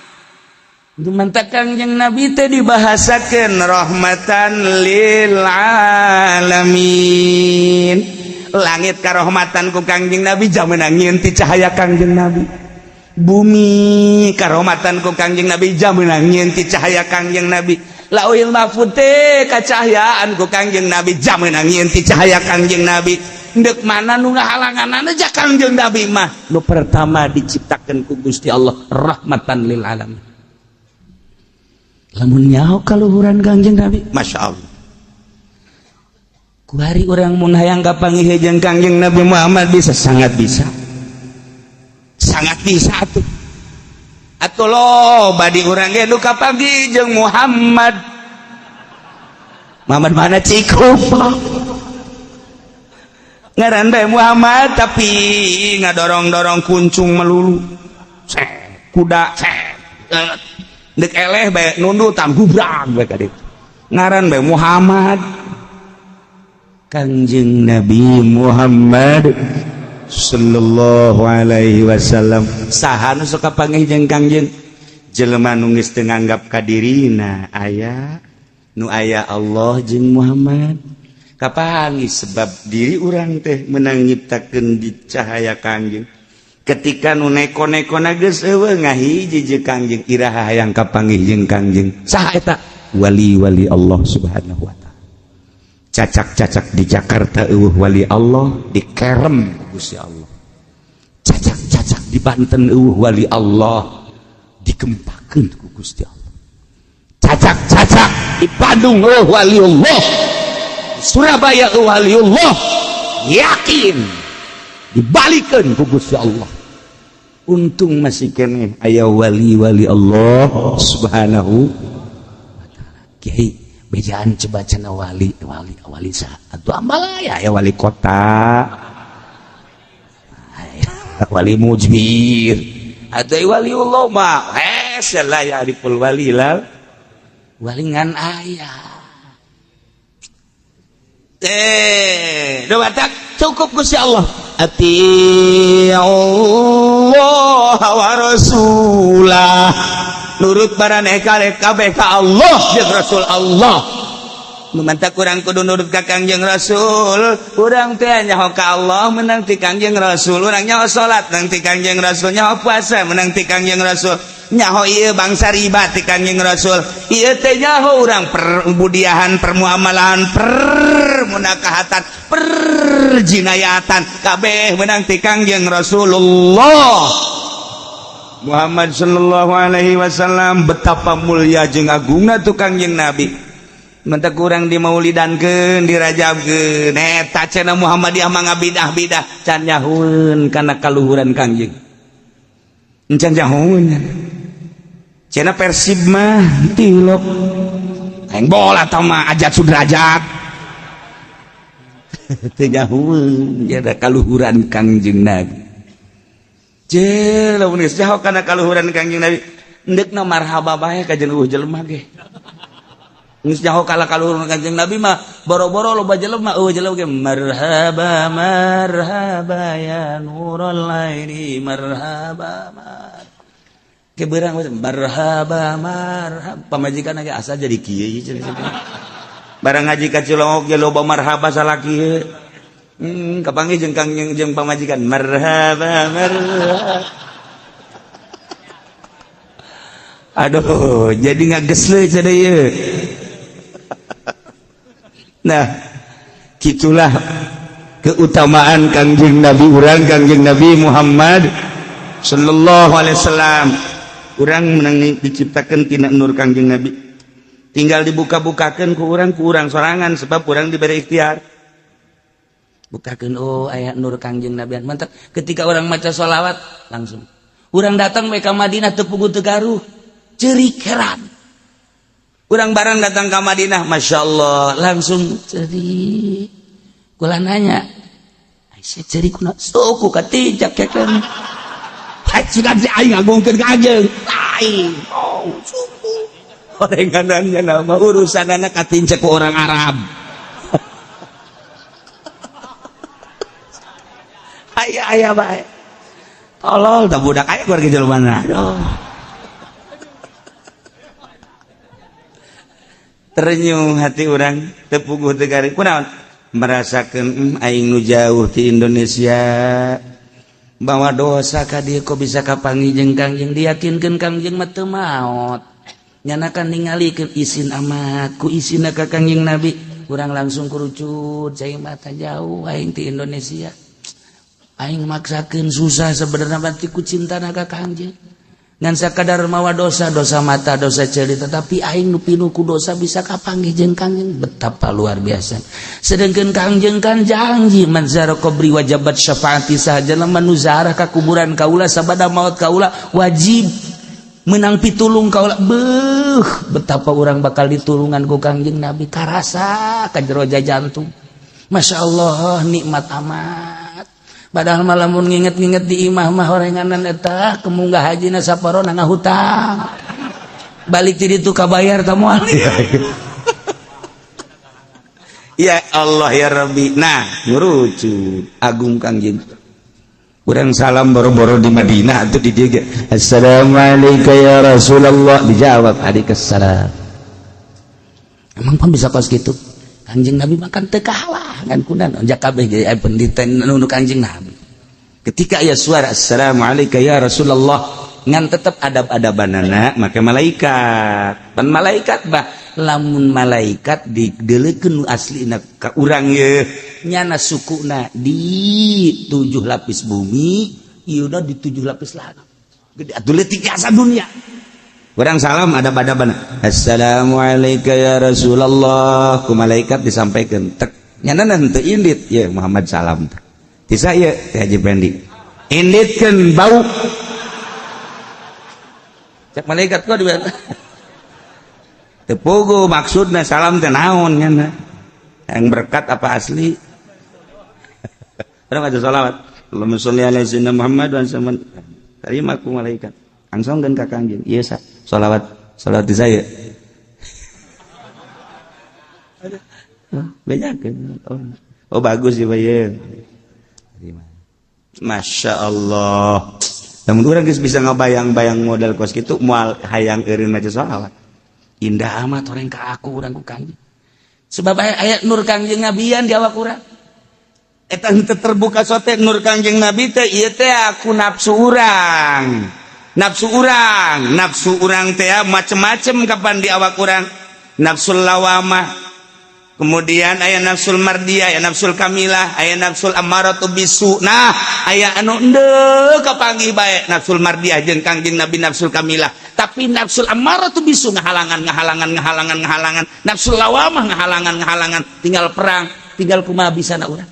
[SPEAKER 1] Dumantak Kangjeng Nabi teh dibahasakeun rahmatan lil alamin. Langit karahmatan ku Kangjeng Nabi jameunang nyieun ti cahaya Kangjeng Nabi. Bumi karahmatan ku Kangjeng Nabi jameunang nyieun ti cahaya Kangjeng Nabi. Lauhil mahfuz teh kacahayaan ku Kangjeng Nabi jameunang nyieun ti cahaya Kangjeng Nabi. ndek mana nu ngahalanganana aja Kangjeng Nabi mah nu pertama diciptakeun ku Gusti Allah rahmatan lil alamin. Lamun nyaho kaluhuran Kangjeng Nabi masyaallah. Ku hari urang mun hayang kapanggih jeung Kangjeng Nabi Muhammad bisa sangat bisa. Sangat bisa atuh. Atuh lo badi urang ge nu kapanggih jeung Muhammad. Muhammad mana Cikup ngaran bae Muhammad tapi ngadorong-dorong kuncung melulu kuda dek eleh bae nunduk tam gubrag bae ka ditu ngaran bae Muhammad. Kangjeng Nabi Muhammad sallallahu alaihi wasallam saha nu sok kapanggih jeung Kangjeng jelema nu geus teu nganggap ka dirina aya nu aya Allah jeung Muhammad kapanggih sebab diri urang teh meunang nyiptakeun di cahaya Kangjeng ketika nu neko-nekona geus eueuh ngahiji jeung Kangjeng iraha hayang kapanggih jeung Kangjeng saha eta wali-wali Allah subhanahu wa taala. Cacak-cacak di Jakarta eueuh wali Allah dikerem Gusti Allah. Cacak-cacak di Banten eueuh wali Allah dikempakeun ku Gusti Allah. Cacak-cacak di Bandung waliullah, Surabaya waliullah, yakin dibalikeun ku Gusti Allah. Untung masih keneh aya wali-wali Allah subhanahu wa taala. Kiai bejaan coba cenah wali saha atuh ambalaya aya wali kota, wali mujbir, atuh waliullah mah la yariful walilal walingan ayah. Do batak cukup Gusti Allah. Atiullah wa rasulah. Nurut baraneka kabeh ka Allah jeung Rasul Allah. Numantak urang kudu nurut ka Kangjeng Rasul, urang teh nyaho ka Allah menang ti Kangjeng Rasul, urang nyaho salat menang ti Kangjeng Rasul, nyaho puasa menang ti Kangjeng Rasul, nyaho ieu bangsa riba ti Kangjeng Rasul, ieu teh nyaho urang perbudiahan, permuamalaan, permunakahatan, perjinayatan kabeh menang ti Kangjeng Rasulullah Muhammad sallallahu alaihi wasallam. Betapa mulia jeung agungna tu Kangjeng Nabi. Mentak kurang di maulidankeun dirajabkeun eta cenah Muhammadiyah mah ngabidah-bidah can nyahoeun kana kaluhuran Kangjeng. Encan nyahoeun cenah Persib mah tilok aing bola tah mah ajat sudrajat teu nyahoeun nya kaluhuran Kangjeng Nabi. Lamun geus jaho kana kaluhuran Kangjeng Nabi endekna marhaba bae ka jeung jelema ge. Geus jaho kala kaluhuran Kangjeng Nabi mah boro-boro loba jelema jelema ge marhaba marhaba ya nurul laili marhaba mar. Ke beurang marhaba marhaba pamajikan ge asa jadi kieu barang ngaji ka Cilongok ge loba marhaba salaki. Kapanggih jeung Kangjeng jeung pamajikan marhaba marhaba. Aduh jadi ngagesleuk cenah ieu. Nah, gitulah keutamaan Kangjeng Nabi urang Kangjeng Nabi Muhammad sallallahu alaihi wasallam. Urang menang diciptakeun tina nur Kangjeng Nabi. Tinggal dibuka-bukakeun ku urang sorangan sebab urang diberi ikhtiar. Bukakeun aya nur Kangjeng Nabi. Mantap. Ketika orang maca sholawat langsung. Urang datang ka Madinah teu puguh teu garuh. Ceurik heran. Urang barang datang ke Madinah, Masya Allah, langsung ceri. Kula nanya, saya ceri kuna suku katijak ya kan. Haji kan si aing ngagungkeun Kangjeng. Lain, suku. Orang kanannya nama urusan anak katinjak ke orang Arab. Ayah baik. Tolol, tak budak ayah keluarga jelmana. Aduh. Terenyuh hati orang tepuguh tegari kunaon merasakan aing nu jauh di Indonesia bawa dosa ka dieu kok bisa kapanggih jeung Kangjeng diyakinkeun Kangjeng mah teu maot nyanakan ningalikeun isin amat ku isina ka Kangjeng Nabi kurang langsung kerucut saya mata jauh aing di Indonesia aing maksakeun susah sebenarnya berarti ku cinta ka Kangjeng ngan sakadar mawa dosa mata dosa ceuli tetapi aing nu pinuh ku dosa bisa kapanggih jeung Kangjeng betapa luar biasa sedengkeun Kangjeng kan janji man zara qabri wajabat syafaati saja lemah nu ziarah ka kuburan kaula sabada maut kaula wajib menang pitulung kaula betapa orang bakal ditulungan ku Kangjeng Nabi karasa ka jero jantung Masya Allah nikmat amat padahal malamun nginget-nginget di imah mah horenganan eta kemunggah hajina saparona ngahutang balik ti ditu kabayar tah moal ya Allah ya Rabbi nah ngurucut agung Kangjeng kurang salam boro-boro di Madinah atau di dia Assalamualaikum ya Rasulullah dijawab Waalaikumsalam emang pun bisa kos gitu Kangjeng Nabi makan teu kalah kan kunan onjak kabeh ge pendeta nu Kangjeng Nabi ketika aya suara Assalamualaikum ya Rasulullah ngan tetep adab-adabanana make malaikat pan malaikat bah lamun malaikat digelekeun aslina ka urang ye nyana sukuna di 7 lapis bumi ieu di 7 lapis langit gede atuh leutik asa dunia urang salam adab-adabana Assalamualaikum ya Rasulullah ku malaikat disampaikan tek nyana teu indit ye Muhammad salam tisa ye Haji Pendi inditkeun bau cek malaikat kok di tepugu maksudnya salam teh naon nya yang berkat apa asli orang aja salawat Allahumma sholli ala sayyidina Muhammad wa sallam terima ku malaikat langsungkeun ka Kangjeng ieu salawat di saya bejakeun oh bagus ya bae Masya Allah lamun urang geus bisa ngabayang-bayang model kos kitu moal hayang eureun maca salawat indah amat orang ka aku urang ku Kangjeng sebab ayat nur Kangjeng Nabian di awak urang eta henteu terbuka sote nur Kangjeng Nabi teh ieu teh aku nafsu urang teh macem-macem kapan di awak urang nafsul lawamah kemudian aya nafsul mardiyah aya nafsul kamilah aya nafsul ammaratu bisu nah aya anu endeu kapanggih bae nafsul mardiyah jeung Kangjeng Nabi nafsul kamilah tapi nafsul ammaratu bisu ngahalangan nafsul lawamah ngahalangan tinggal perang tinggal kumaha bisana urang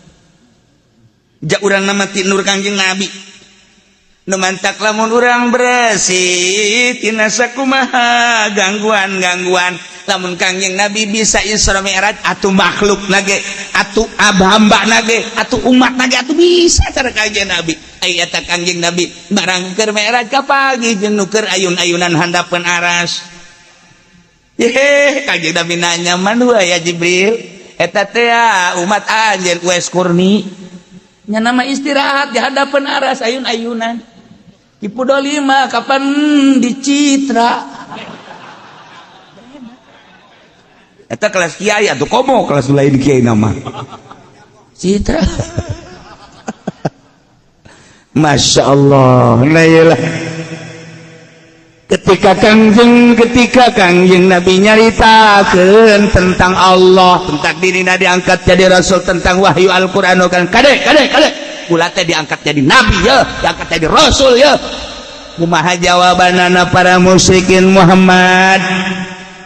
[SPEAKER 1] ja urang na mati nur Kangjeng Nabi nu mantak lamun urang bersih tina sakumaha gangguan lamun Kangjeng Nabi bisa Isra Mi'raj atuh makhluk nage atuh hamba nage atuh umat nage atuh bisa cara Kangjeng Nabi aya eta Kangjeng Nabi barang keur Mi'raj ka pagi jeung nu keur ayun-ayunan handapeun aras Kangjeng Nabi nanya manua ya Jibril eta teh umat anjeun Uwais Kurni nya nama istirahat di hadapan aras ayun-ayunan Kipudo 5 kapan dicitra eta kelas kiai atuh komo kelas lain kiai nama citra Masya Allah lah ketika Kangjeng Nabi nyaritakeun tentang Allah tentang dirina diangkat jadi rasul tentang wahyu Al-Qur'an kan kade ulah teh diangkat jadi nabi ya diangkat jadi rasul ya kumaha jawabanana para musyrikin Muhammad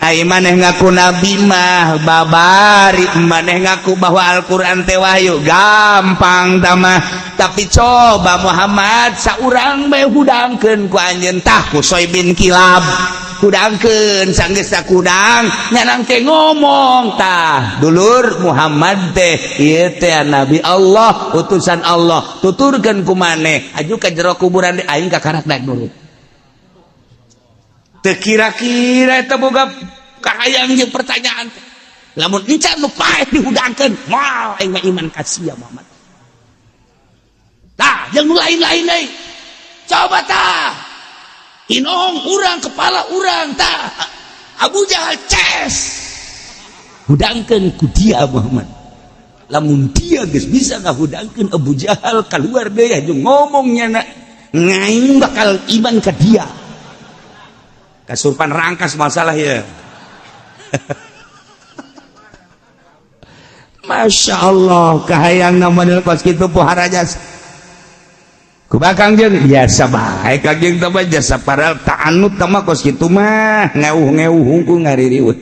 [SPEAKER 1] ai maneh ngaku nabi mah babari maneh ngaku bahwa Al-Qur'an teh wahyu gampang tamah tapi coba Muhammad saurang bae hudangkeun ku anjeun tah Qusay bin Kilab hudangkeun sanggeus sakudang nyanang teh ngomong tah dulur Muhammad teh ieu teh nabi Allah utusan Allah tuturkeun ku maneh aju ka jero kuburan aing kakarak daek dulu teu kira-kira eta boga kahayang jeung pertanyaan lamun encan nu paeh dihudangkeun moal aing mah iman ka sia Muhammad tah jeung nu lain-lain deui coba tah inong urang kepala urang tah Abu Jahal ces hudangkeun ku dia Muhammad lamun dia geus bisa ngahudangkeun Abu Jahal keluar deui jeung ngomongnya ngaing bakal iman ka dia kasurpan rangkas masalah ya Masya Allah kahayang namanya kos kitu pohara jasa kubakang jeung biasa bae kageng teh jasa padahal ta'anut tama kos kitu mah ngeuh-ngeuh hungkul ngaririweuh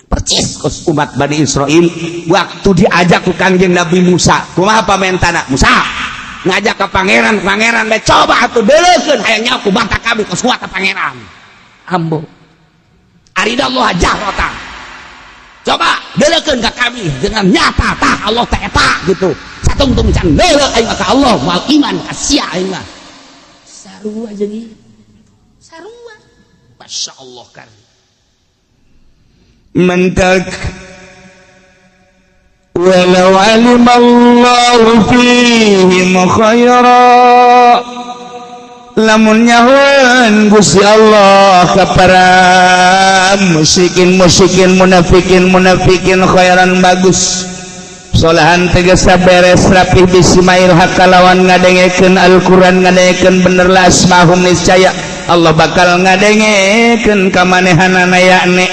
[SPEAKER 1] percis kos umat Bani Israil waktu diajak ku Kangjeng Nabi Musa kumaha pamentana Musa ngajak ke pangeran deh coba atuh deuleukeun hayang nyaho ku batak kami kos kuat ka pangeran ambo aridallah jahratan coba deuleukeun ka kami dengan nyata tah Allah teh eta gitu satungtung can deuleuh aing ka Allah moal iman ka sia aing mah sarua jeung ieu sarua masyaallah kan mentak walau alimallahu fihim khaira lamun nyahoan Gusti Allah ka para musyrikin munafikin khairan bagus solahan tegesa beres rapih bisimail hakalawan ngadengekeun Al-Qur'an ngadengekeun bener la asmahum niscaya Allah bakal ngadengekeun ka manehanana yakni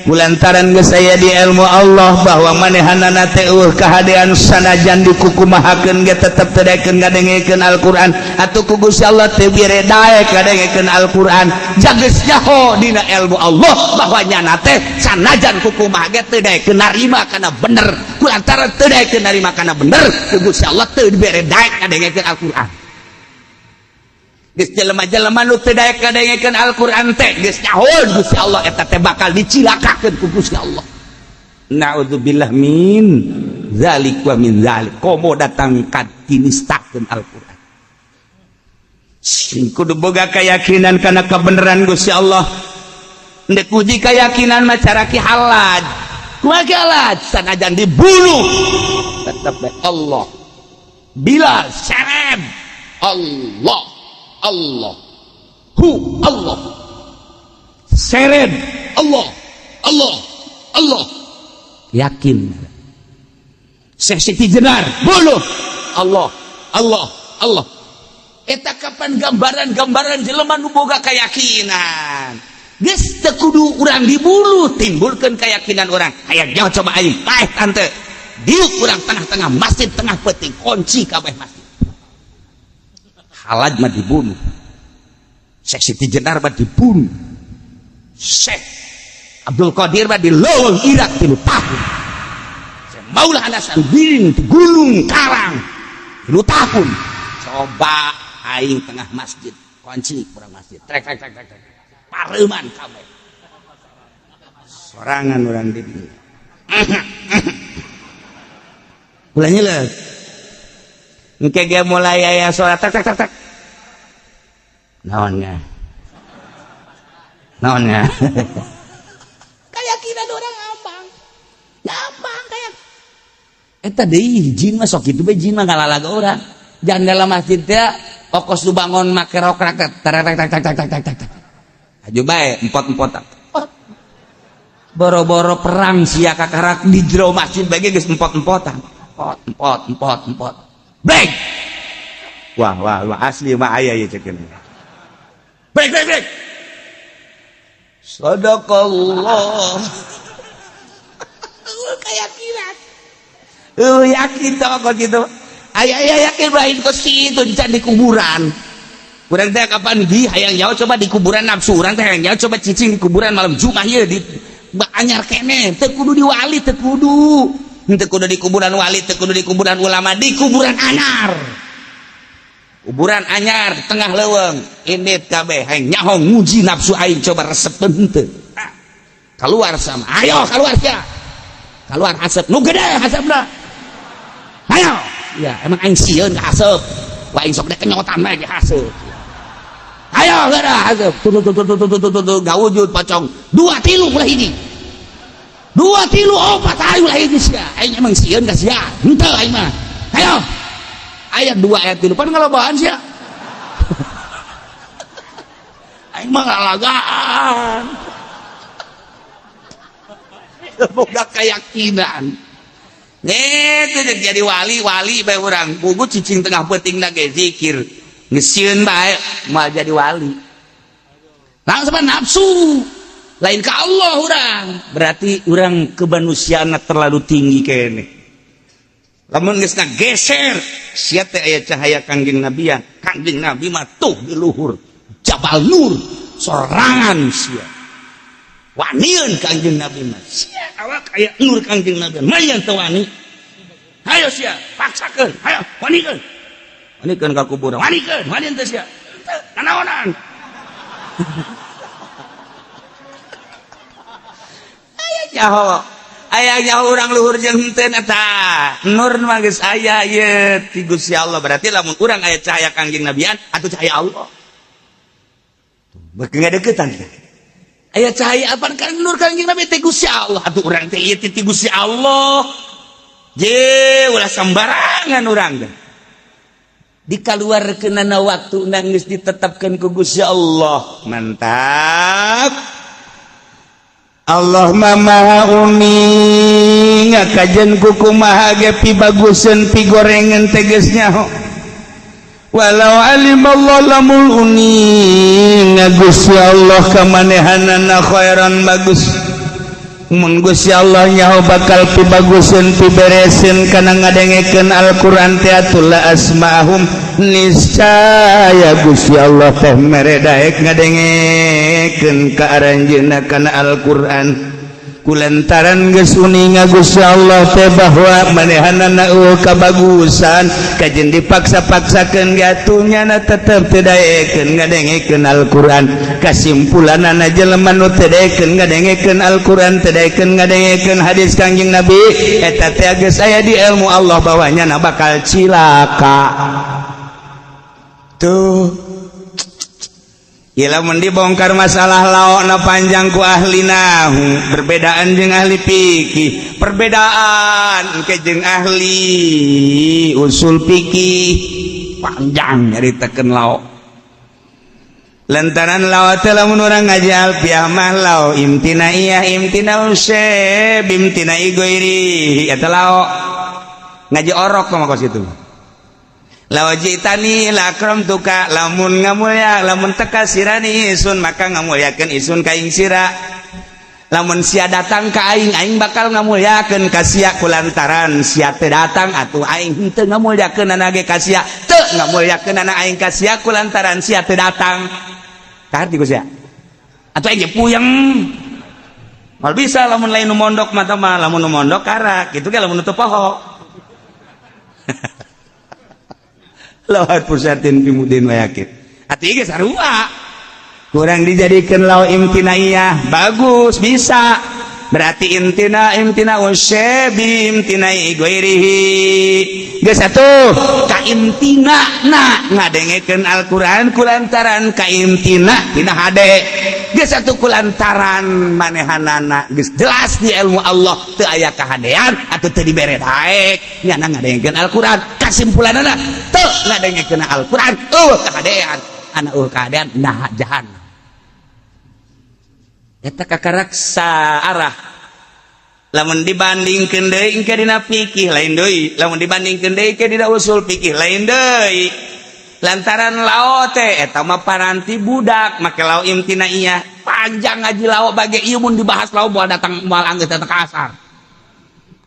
[SPEAKER 1] kulantaran geus aya di ilmu Allah bahwa manehanana teh kahadean sanajan dikukumahakeun ge tetep teu daekeun ngadengekeun Al-Qur'an atuh ku Gusti Allah teu bere daek ngadengekeun Al-Qur'an jageus nyaho dina ilmu Allah bahwa nyana teh sanajan kukumaha ge teu daekeun narima kana bener kulantaran teu daekeun narima kana bener ku Gusti Allah teu dibere daek ngadengekeun Al-Qur'an geus jelema-jelema nu teu daek ngadengekeun Al-Qur'an teh geus nyahoan Gusti Allah eta teh bakal dicilakakeun ku Gusti Allah. Naudzubillah min zalik wa min zalik. Komo datang kadinistakeun Al-Qur'an. Sing kudu boga keyakinan kana kebenaran Gusti Allah. Ndek uji keyakinan mah cara ki halaj. Kumaha halaj sanajan dibunuh tetep bae Allah. Bilal syarab Allah Allah Allah seret Allah yakin Syekh Siti Jenar buluh Allah eta kapan gambaran jelema nu boga keyakinan geus teu kudu urang dibuluh timbulkeun keyakinan urang hayang nyaho coba aing paeh tante diuk urang tengah-tengah masjid tengah peuting kunci kabeh masjid halaj mah dibunuh Syekh Siti Jenar mah dibunuh Syekh Abdul Qadir mah dileuweung Irak 3 tahun Syekh Maula Hasan Biring di Gunung Karang 3 tahun coba aing tengah masjid kunci kurang masjid trek pareuman kabeh sorangan urang di dieu ulah nyeuleut engke ge mulai aya salat tak naonnya keyakinan orang gampang kayak eta deui jin mah sok kitu bae jin mah ngalalaga urang jangan dalam masjid teh okos nu bangun make rok raket tak aju bae empot-empotan boro-boro perang sia kakarak di jero masjid bae geus empot-empotan empot break wah asli mah aya ieu cekeun break sadaqallah keyakinan yakin tau kok gitu aya yakin bahin ke situ di kuburan urang teh kapan di hayang nyaho coba di kuburan nafsu urang teh hayang nyaho coba cicing di kuburan malam Jumat ieu di anyar kene teu kudu di wali teu kudu di kuburan wali teu kudu di kuburan ulama di kuburan anyar kuburan anyar tengah leuweung indit kabeh hayang nyaho nguji nafsu aing coba resepeun teu keluar sama ayo keluar sia keluar haseup nu gede haseupna ayo ya emang aing sieun ka haseup wa aing sok kenyotan bae ge haseup ayo geura haseup tuh gawujud pocong 2 3 ulah hiji 2 3 4 ayo ulah hiji sia aing emang sieun ka sia henteu aing mah ayo ayat 2 ayat 3 pan ngalobaan sia aing mah ngalagaan boga keyakinan itu jadi wali bae urang puguh cicing tengah peutingna ge zikir ngesieun bae moal jadi wali langsung nafsu lain ka Allah urang berarti urang kemanusiaan terlalu tinggi kene lamun geus ngageser sia teh aya cahaya kangjeng Nabi kangjeng Nabi mah tuh di luhur Jabal Nur sorangan sia wanian kangjeng Nabi mah sia awak aya nur kangjeng Nabi mayan teu wani hayo sia paksakeun hayo wanikeun ka kuburan wanikeun wani teh sia teu nanaonan ayahnya orang luhur jeung henteu eta nur mah geus aya ye ti Gusti Allah berarti lamun urang aya cahaya kangjeng Nabian atuh cahaya Allah beukeung ngadeukeutan aya cahaya apa kan nur kangjeng Nabi ti Gusti Allah atuh urang teh ieu ti Gusti Allah je ulah sambarangan urang teh dikaluarkeunana waktu geus ditetapkeun ku Gusti Allah mantap Allah maha uni ngakajen kuku maha ge pi baguseun pi gorengan tegesnya walau alim Allah lamul uni ngagusti Allah kamanehanana khairan bagus mun Gusti Allah nyaho bakal pi baguseun pi beresin kana ngadengekeun Al-Qur'an teh atul asma'hum niscaya Gusti Allah teh mere daek ngadengekeun ka aranjeunna kana Al-Qur'an kulantaran geus uni Gusti Allah teh bahwa manehanana eueuh kabagusan kajen dipaksa-paksakeun gatunyana tetep teu daekeun ngadengekeun Al-Qur'an kasimpulanana jelema nu teu daekeun ngadengekeun Al-Qur'an teu daekeun ngadengekeun hadis Kangjeng Nabi eta teh geus aya di ilmu Allah bahwanyana bakal cilaka tuh ieu mun dibongkar masalah laokna panjang ku ahli nahu perbedaan jeung ahli fikih perbedaan ke jeung ahli usul fikih panjang nyaritakeun laok lantaran laok teh lamun urang ngaji alfiah mah laok imtina iyah imtina usy bimtina igoiri eta laok ngaji orok mah kos itu lawajitani lakram tuka lamun ngamulya lamun teka sirani isun maka ngamulyakeun isun ka ing sira lamun sia datang ka aing bakal ngamulyakeun ka sia kulantaran sia teu datang atuh aing henteu ngamulyakeun ge ka sia teu ngamulyakeun aing ka sia kulantaran sia teu datang karti ku sia atuh aing puyeng mal bisa lamun lain nu mondok mah teh mah lamun nu mondok karak kitu ge lamun nu teu poho lawat pusatin pimudin wayakit ati ge sarua kurang dijadikan law imtinaiyah bagus bisa berarti imtina usyabi imtina igoirihi geus atuh ka imtina na ngadengekeun Al-Qur'an kulantaran ka imtina tina hade geus atuh kulantaran manehanana geus jelas di ilmu Allah teu aya kahadean atuh teu dibere daek nyana ngadengekeun Al-Qur'an kasimpulanana teu ngadengekeun Al-Qur'an kahadean ana kahadean nah jahannam eta kakaraksa arah lamun dibandingkeun deui engke dina fikih lain deui lamun dibandingkeun deui ke dina usul fikih lain deui lantaran lao teh eta mah paranti budak make lao imtinaiyah panjang ngaji lao bage ieu mun dibahas lao moal datang moal anggeus datang ka asar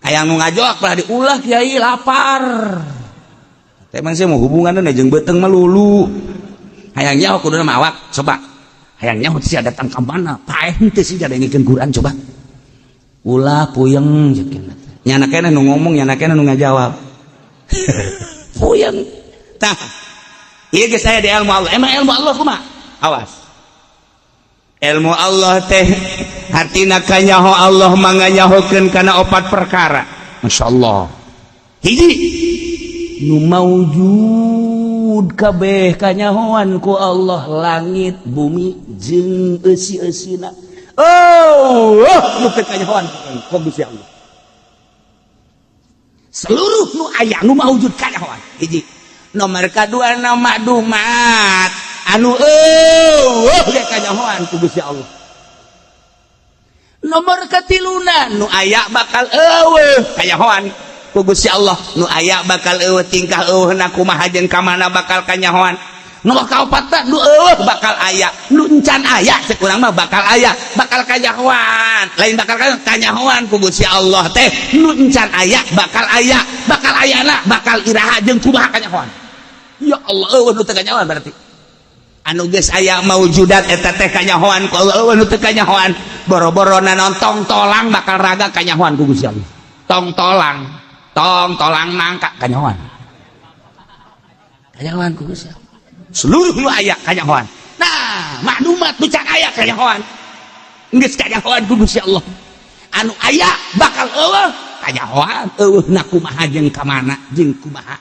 [SPEAKER 1] hayang nu ngajoak pernah diulah kiai lapar teh emang saya mau hubunganna jeung beuteung mah lulu hayang nyaho kuduna mah awak coba hayang nyaho sia datang ka mana paeh teh sia dengikeun Quran coba ulah puyeng jekeun nyana keneh nu ngomong nyana keneh nu ngajawab puyeng tah ieu geus aya di ilmu Allah emang ilmu Allah kumaha awas ilmu Allah teh hartina kanyaho Allah manganyahokeun kana 4 perkara masyaallah hiji nu maujud kabeh kanyahoan ku Allah langit bumi jeung eusi-eusina nu teu kanyahoan ku Gusti Allah seluruh nu aya nu maujud kanyahoan hiji nomor kadua na makdumat anu ge kanyahoan ku Gusti Allah nomor katiluna nu aya bakal kanyahoan ku Gusti Allah nu aya bakal tingkah eueuhna kumaha jeung ka mana bakal kanyahoan nomor kaopat bakal aya nu encan aya cek urang mah bakal aya bakal kanyahoan lain bakal kanyahoan ku Gusti Allah teh nu encan aya bakal ayana bakal iraha jeung kumaha kanyahoan ya Allah nu teu kanyahoan berarti anu geus aya maujudat eta teh kanyahoan ku Allah nu teu kanyahoan boro-boro nonton tolang bakal raga kanyahoan ku Gusti Allah tong tolang nangka kanyahoan ku Gusti Allah seluruh nu aya kanyahoan nah maklumat nu can aya kanyahoan geus kanyahoan ku Gusti Allah anu aya bakal eueuh kanyahoan eueuh na kumaha jeung ka mana jeung kumaha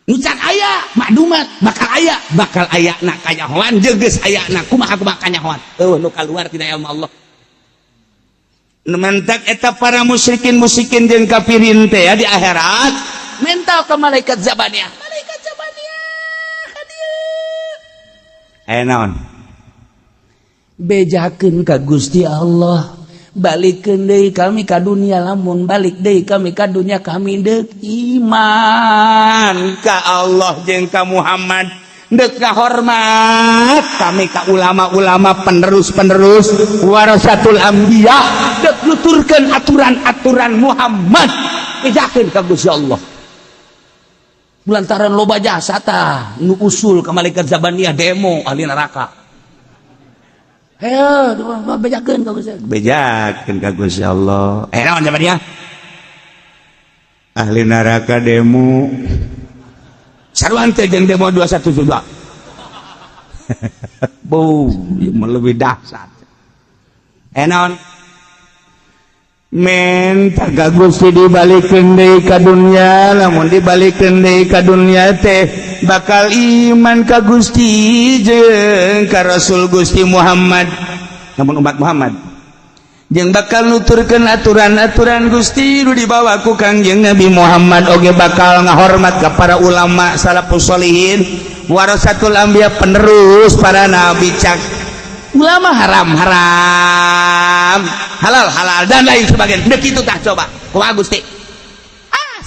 [SPEAKER 1] nu can aya maklumat bakal aya na kanyahoan jeung geus aya na kumaha kanyahoan eueuh nu kaluar tina ilmu Allah nu mantak eta para musyrikin jeung kafirin teh ya di akhirat mental ke malaikat Zabaniyah naon bejakeun ka Gusti Allah balikeun deui kami ka dunia lamun balik deui kami ka dunia kami deuk iman ka Allah jeung ka Muhammad deuk ngahormat kami ka ulama-ulama penerus warasatul anbiya deuk nuturkeun aturan-aturan Muhammad bejakeun ka Gusti Allah lantaran loba jasa tah nu usul ka malaikat Zabaniyah demo ahli neraka. Heuh, bejakeun ka Gusti. Bejakeun ka Gusti Allah. Naon Zabaniyah? Ahli neraka demo. Saruan teh jeung demo 217. Boom, lebih dahsyat. Naon? Men tak Gusti dibalikeun deui ka dunya lamun dibalikeun deui ka dunya teh bakal iman ka Gusti jeung ka Rasul Gusti Muhammad namun umat Muhammad jeung bakal nuturkeun aturan-aturan Gusti nu dibawa ku Kangjeng Nabi Muhammad oge bakal ngahormat ka para ulama salafus sholihin warasatul anbiya penerus para nabi cak ulama haram halal dan lain sebagainya dek itu tah coba kumaha Gusti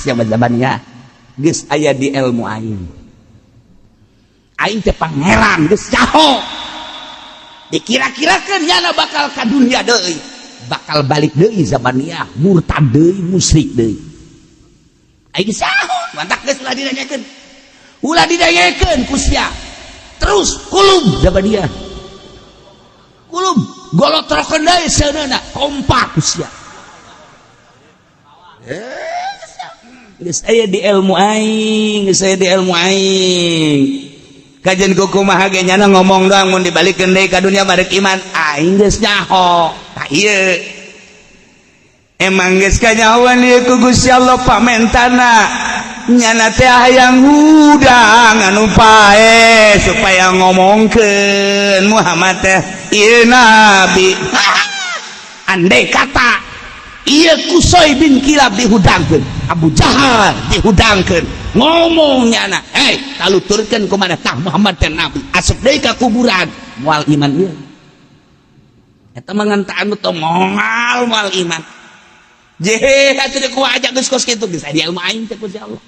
[SPEAKER 1] siapa Zabaniyah geus aya di ilmu aing teh pangeran geus jaho dikira-kirakeun nyana bakal ka dunya deui bakal balik deui Zabaniyah murtad deui musyrik deui aing geus jaho mantak geus ulah didengekeun ku sia terus kulum Zabaniyah kulum golotrokeun deui seunana kompak sia geus aya di ilmu aing kajian kumaha ge nyana ngomong doang mun dibalikeun deui ka dunia barek iman aing geus nyaho tah ieu emang geus kanyahoan ieu ku Gusti Allah pamentana nyana teh hayang hudang anu pae supaya ngomongkeun Muhammad teh ieu nabi andai kata ieu Qusay bin Kilab dihudangkeun Abu Jahal dihudangkeun ngomong nyana taluturkeun kumaha tah Muhammad teh nabi asup deui ka kuburan moal iman ieu eta mah ngantaan teh moal iman jeh atuh ku aja geus kos kitu geus aya ilmu aing teh Gusti Allah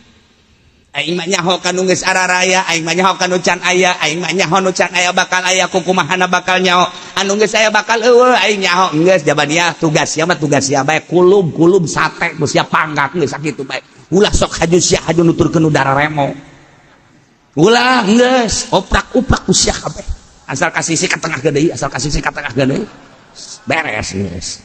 [SPEAKER 1] aing mah nyaho kanu geus araraya aing mah nyaho kanu can aya aing mah nyaho nu can aya bakal aya kukumahana bakal nyaho anu geus aya bakal eueuh aing nyaho geus Zabaniyah tugas sia bae kulub sate ku sia panggak geus sakitu bae ulah sok haju sia haju nuturkeun udara remo ulah geus oprak-uprak ku sia kabeh asal kasisi ka tengah deui beres geus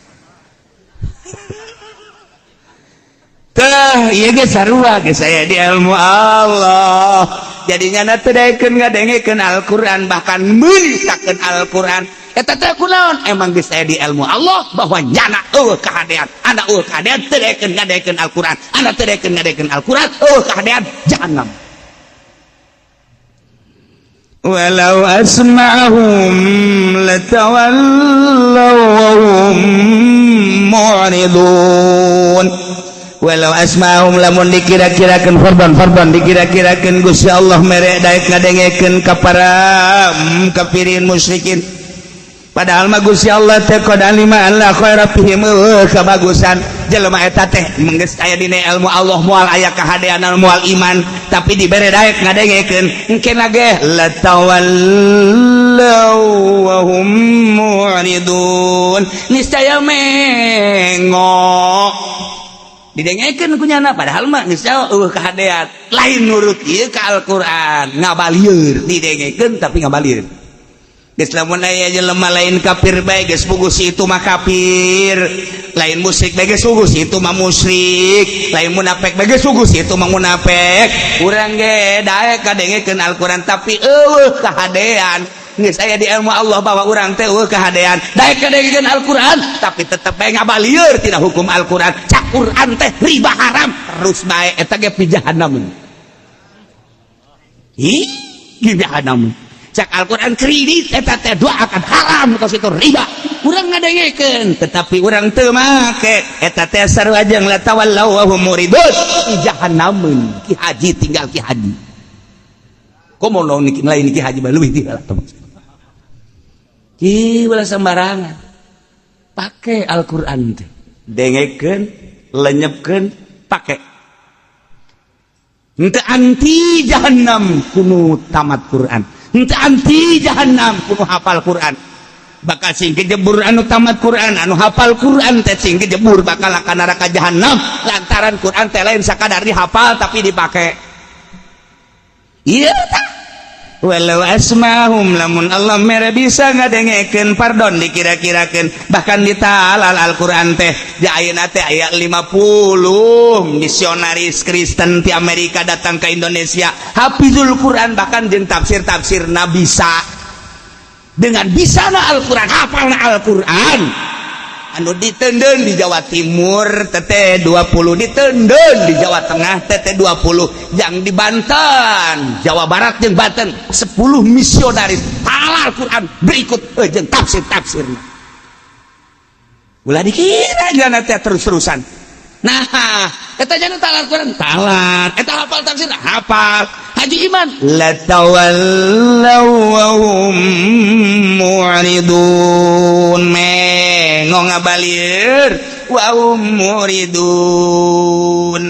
[SPEAKER 1] tah ieu ge sarua ge saya di ilmu Allah jadinya na teu daekeun ngadengekeun Al-Qur'an bahkan meunisakeun Al-Qur'an eta teh kunaon emang geus saya di ilmu Allah bahwa nyana eueuh kahadean ana eueuh kahadean teu daekeun ngadengekeun Al-Qur'an ana teu daekeun ngadengekeun Al-Qur'an eueuh kahadean jahannam walau asma'ahum latawallaw wa hum mu'ridun walau asma'ahum lamun dikira-kirakeun farban dikira-kirakeun Gusti Allah mere daek ngadengekeun ka para kafirin musyrikin padahal mah Gusti Allah teh qad alima an la khaira fihim kabagusan jelema eta teh geus aya dina ilmu Allah moal aya kahadean moal iman tapi dibere daek ngadengekeun engke nage latawallaw wa hum mu'ridun niscaya mengo didengekeun kunyana padahal mah niscaya kahadean lain nurut ieu ka Al-Qur'an ngabalieur didengekeun tapi ngabalieur geus lamun aya jelema lain kafir bae geus puguh si itu mah kafir lain musyrik bae geus puguh si itu mah musyrik lain munafik bae geus puguh si itu mah munafik urang ge daek kadengekeun Al-Qur'an tapi eueuh kahadean geus aya di ilmu Allah bahwa urang teh eueuh kahadean daek kadengekeun Al-Qur'an tapi tetep bae ngabalieur tina hukum Al-Qur'an cak Qur'an teh riba haram terus bae eta ge pi jahannam ih di jahannam cak Al-Quran kredit eta teh doakan haram kos itu riba urang ngadengekeun tetapi urang teu make eta teh sarua jeung la tawallaw wa hum muridun jahannamun ki haji tinggal ki haji komono niki lain ki haji mah leuwih tinggal ki ulah sembarangan pake Al-Quran teh dengekeun lenyepkeun pake henteu anti jahannam kudu tamat Quran henteu anti jahannam kudu hafal Quran bakal sing kejebur anu tamat Quran anu hafal Quran teh sing kejebur bakal ka neraka jahannam lantaran Quran teh lain sakadar dihafal tapi dipake ieu tah walau asmahum lamun Allah mere bisa ngadengekeun pardon dikira-kirakeun bahkan ditalal Al-Qur'an teh di ayeuna teh aya 50 misionaris Kristen ti Amerika datang ke Indonesia hafizul Quran bahkan jeung tafsir-tafsirna bisa dengan bisana Al-Qur'an hafalna Al-Qur'an anu diteundeun di Jawa Timur teteh 20 diteundeun di Jawa Tengah teteh 20 jang di Banten Jawa Barat jeung Banten 10 misionaris halal Quran berikut jeung tafsir-tafsirna ulah dikira jana teh terus-terusan nah eta jana talal Quran talat eta hafal tafsir hafal haji iman la tawallaw wa hum mu'ridun mengo ngabalieur wa hum mu'ridun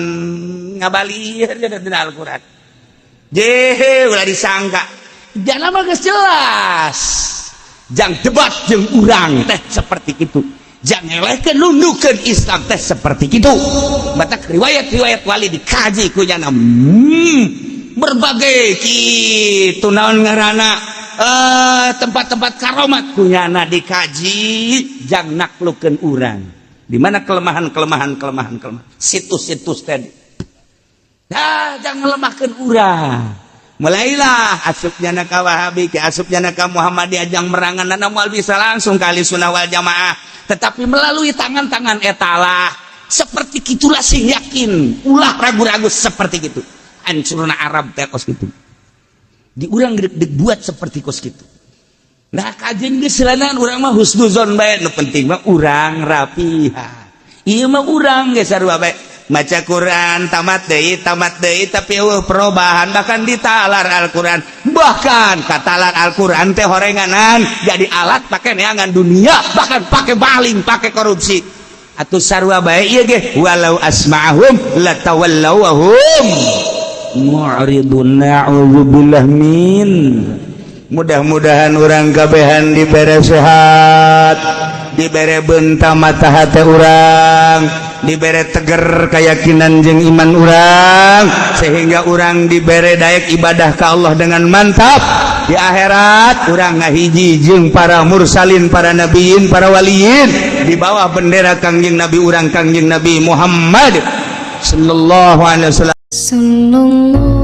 [SPEAKER 1] ngabalieur dina Al-Qur'an jehe ulah disangka jana mah geus jelas jang debat jeung urang teh seperti kitu jang elehkeun nundukeun Islam teh seperti kitu batak riwayat-riwayat wali dikaji ku jana berbagai kitu naon ngaranna tempat-tempat karomat kunyana dikaji jang naklukeun urang di mana kelemahan situs-situs tadi jang ngelemahkeun urang mulailah asupnya ka Wahabi ke asupnya ka Muhammadiyah jang meranganna moal bisa langsung kali Sunnah wal Jamaah tetapi melalui tangan-tangan etalah seperti gitulah sing yakin ulah ragu-ragu seperti gitu hancurna Arab teh kos kitu di urang gedeg buat seperti kos kitu nah kajen geus selanan urang mah husnuzon bae nu penting mah urang rapiha ieu mah urang geus sarua bae maca Quran tamat deui tapi perubahan bahkan ditalar Al-Quran bahkan katalar Al-Quran teh horenganan jadi alat pake neangan dunia bahkan pake baling pake korupsi atuh sarua bae ieu ge walau asma'hum latawallaw wa hum mu'ridun na'udzubillah min mudah-mudahan orang kabehan dibere sehat dibere benta mata hati orang dibere teger keyakinan jeung iman orang sehingga orang dibere daek ibadah ke Allah dengan mantap di akhirat orang ngahiji jeung para mursalin para nabiin para waliin di bawah bendera kangjeng Nabi orang kangjeng Nabi Muhammad sallallahu alaihi wasallam.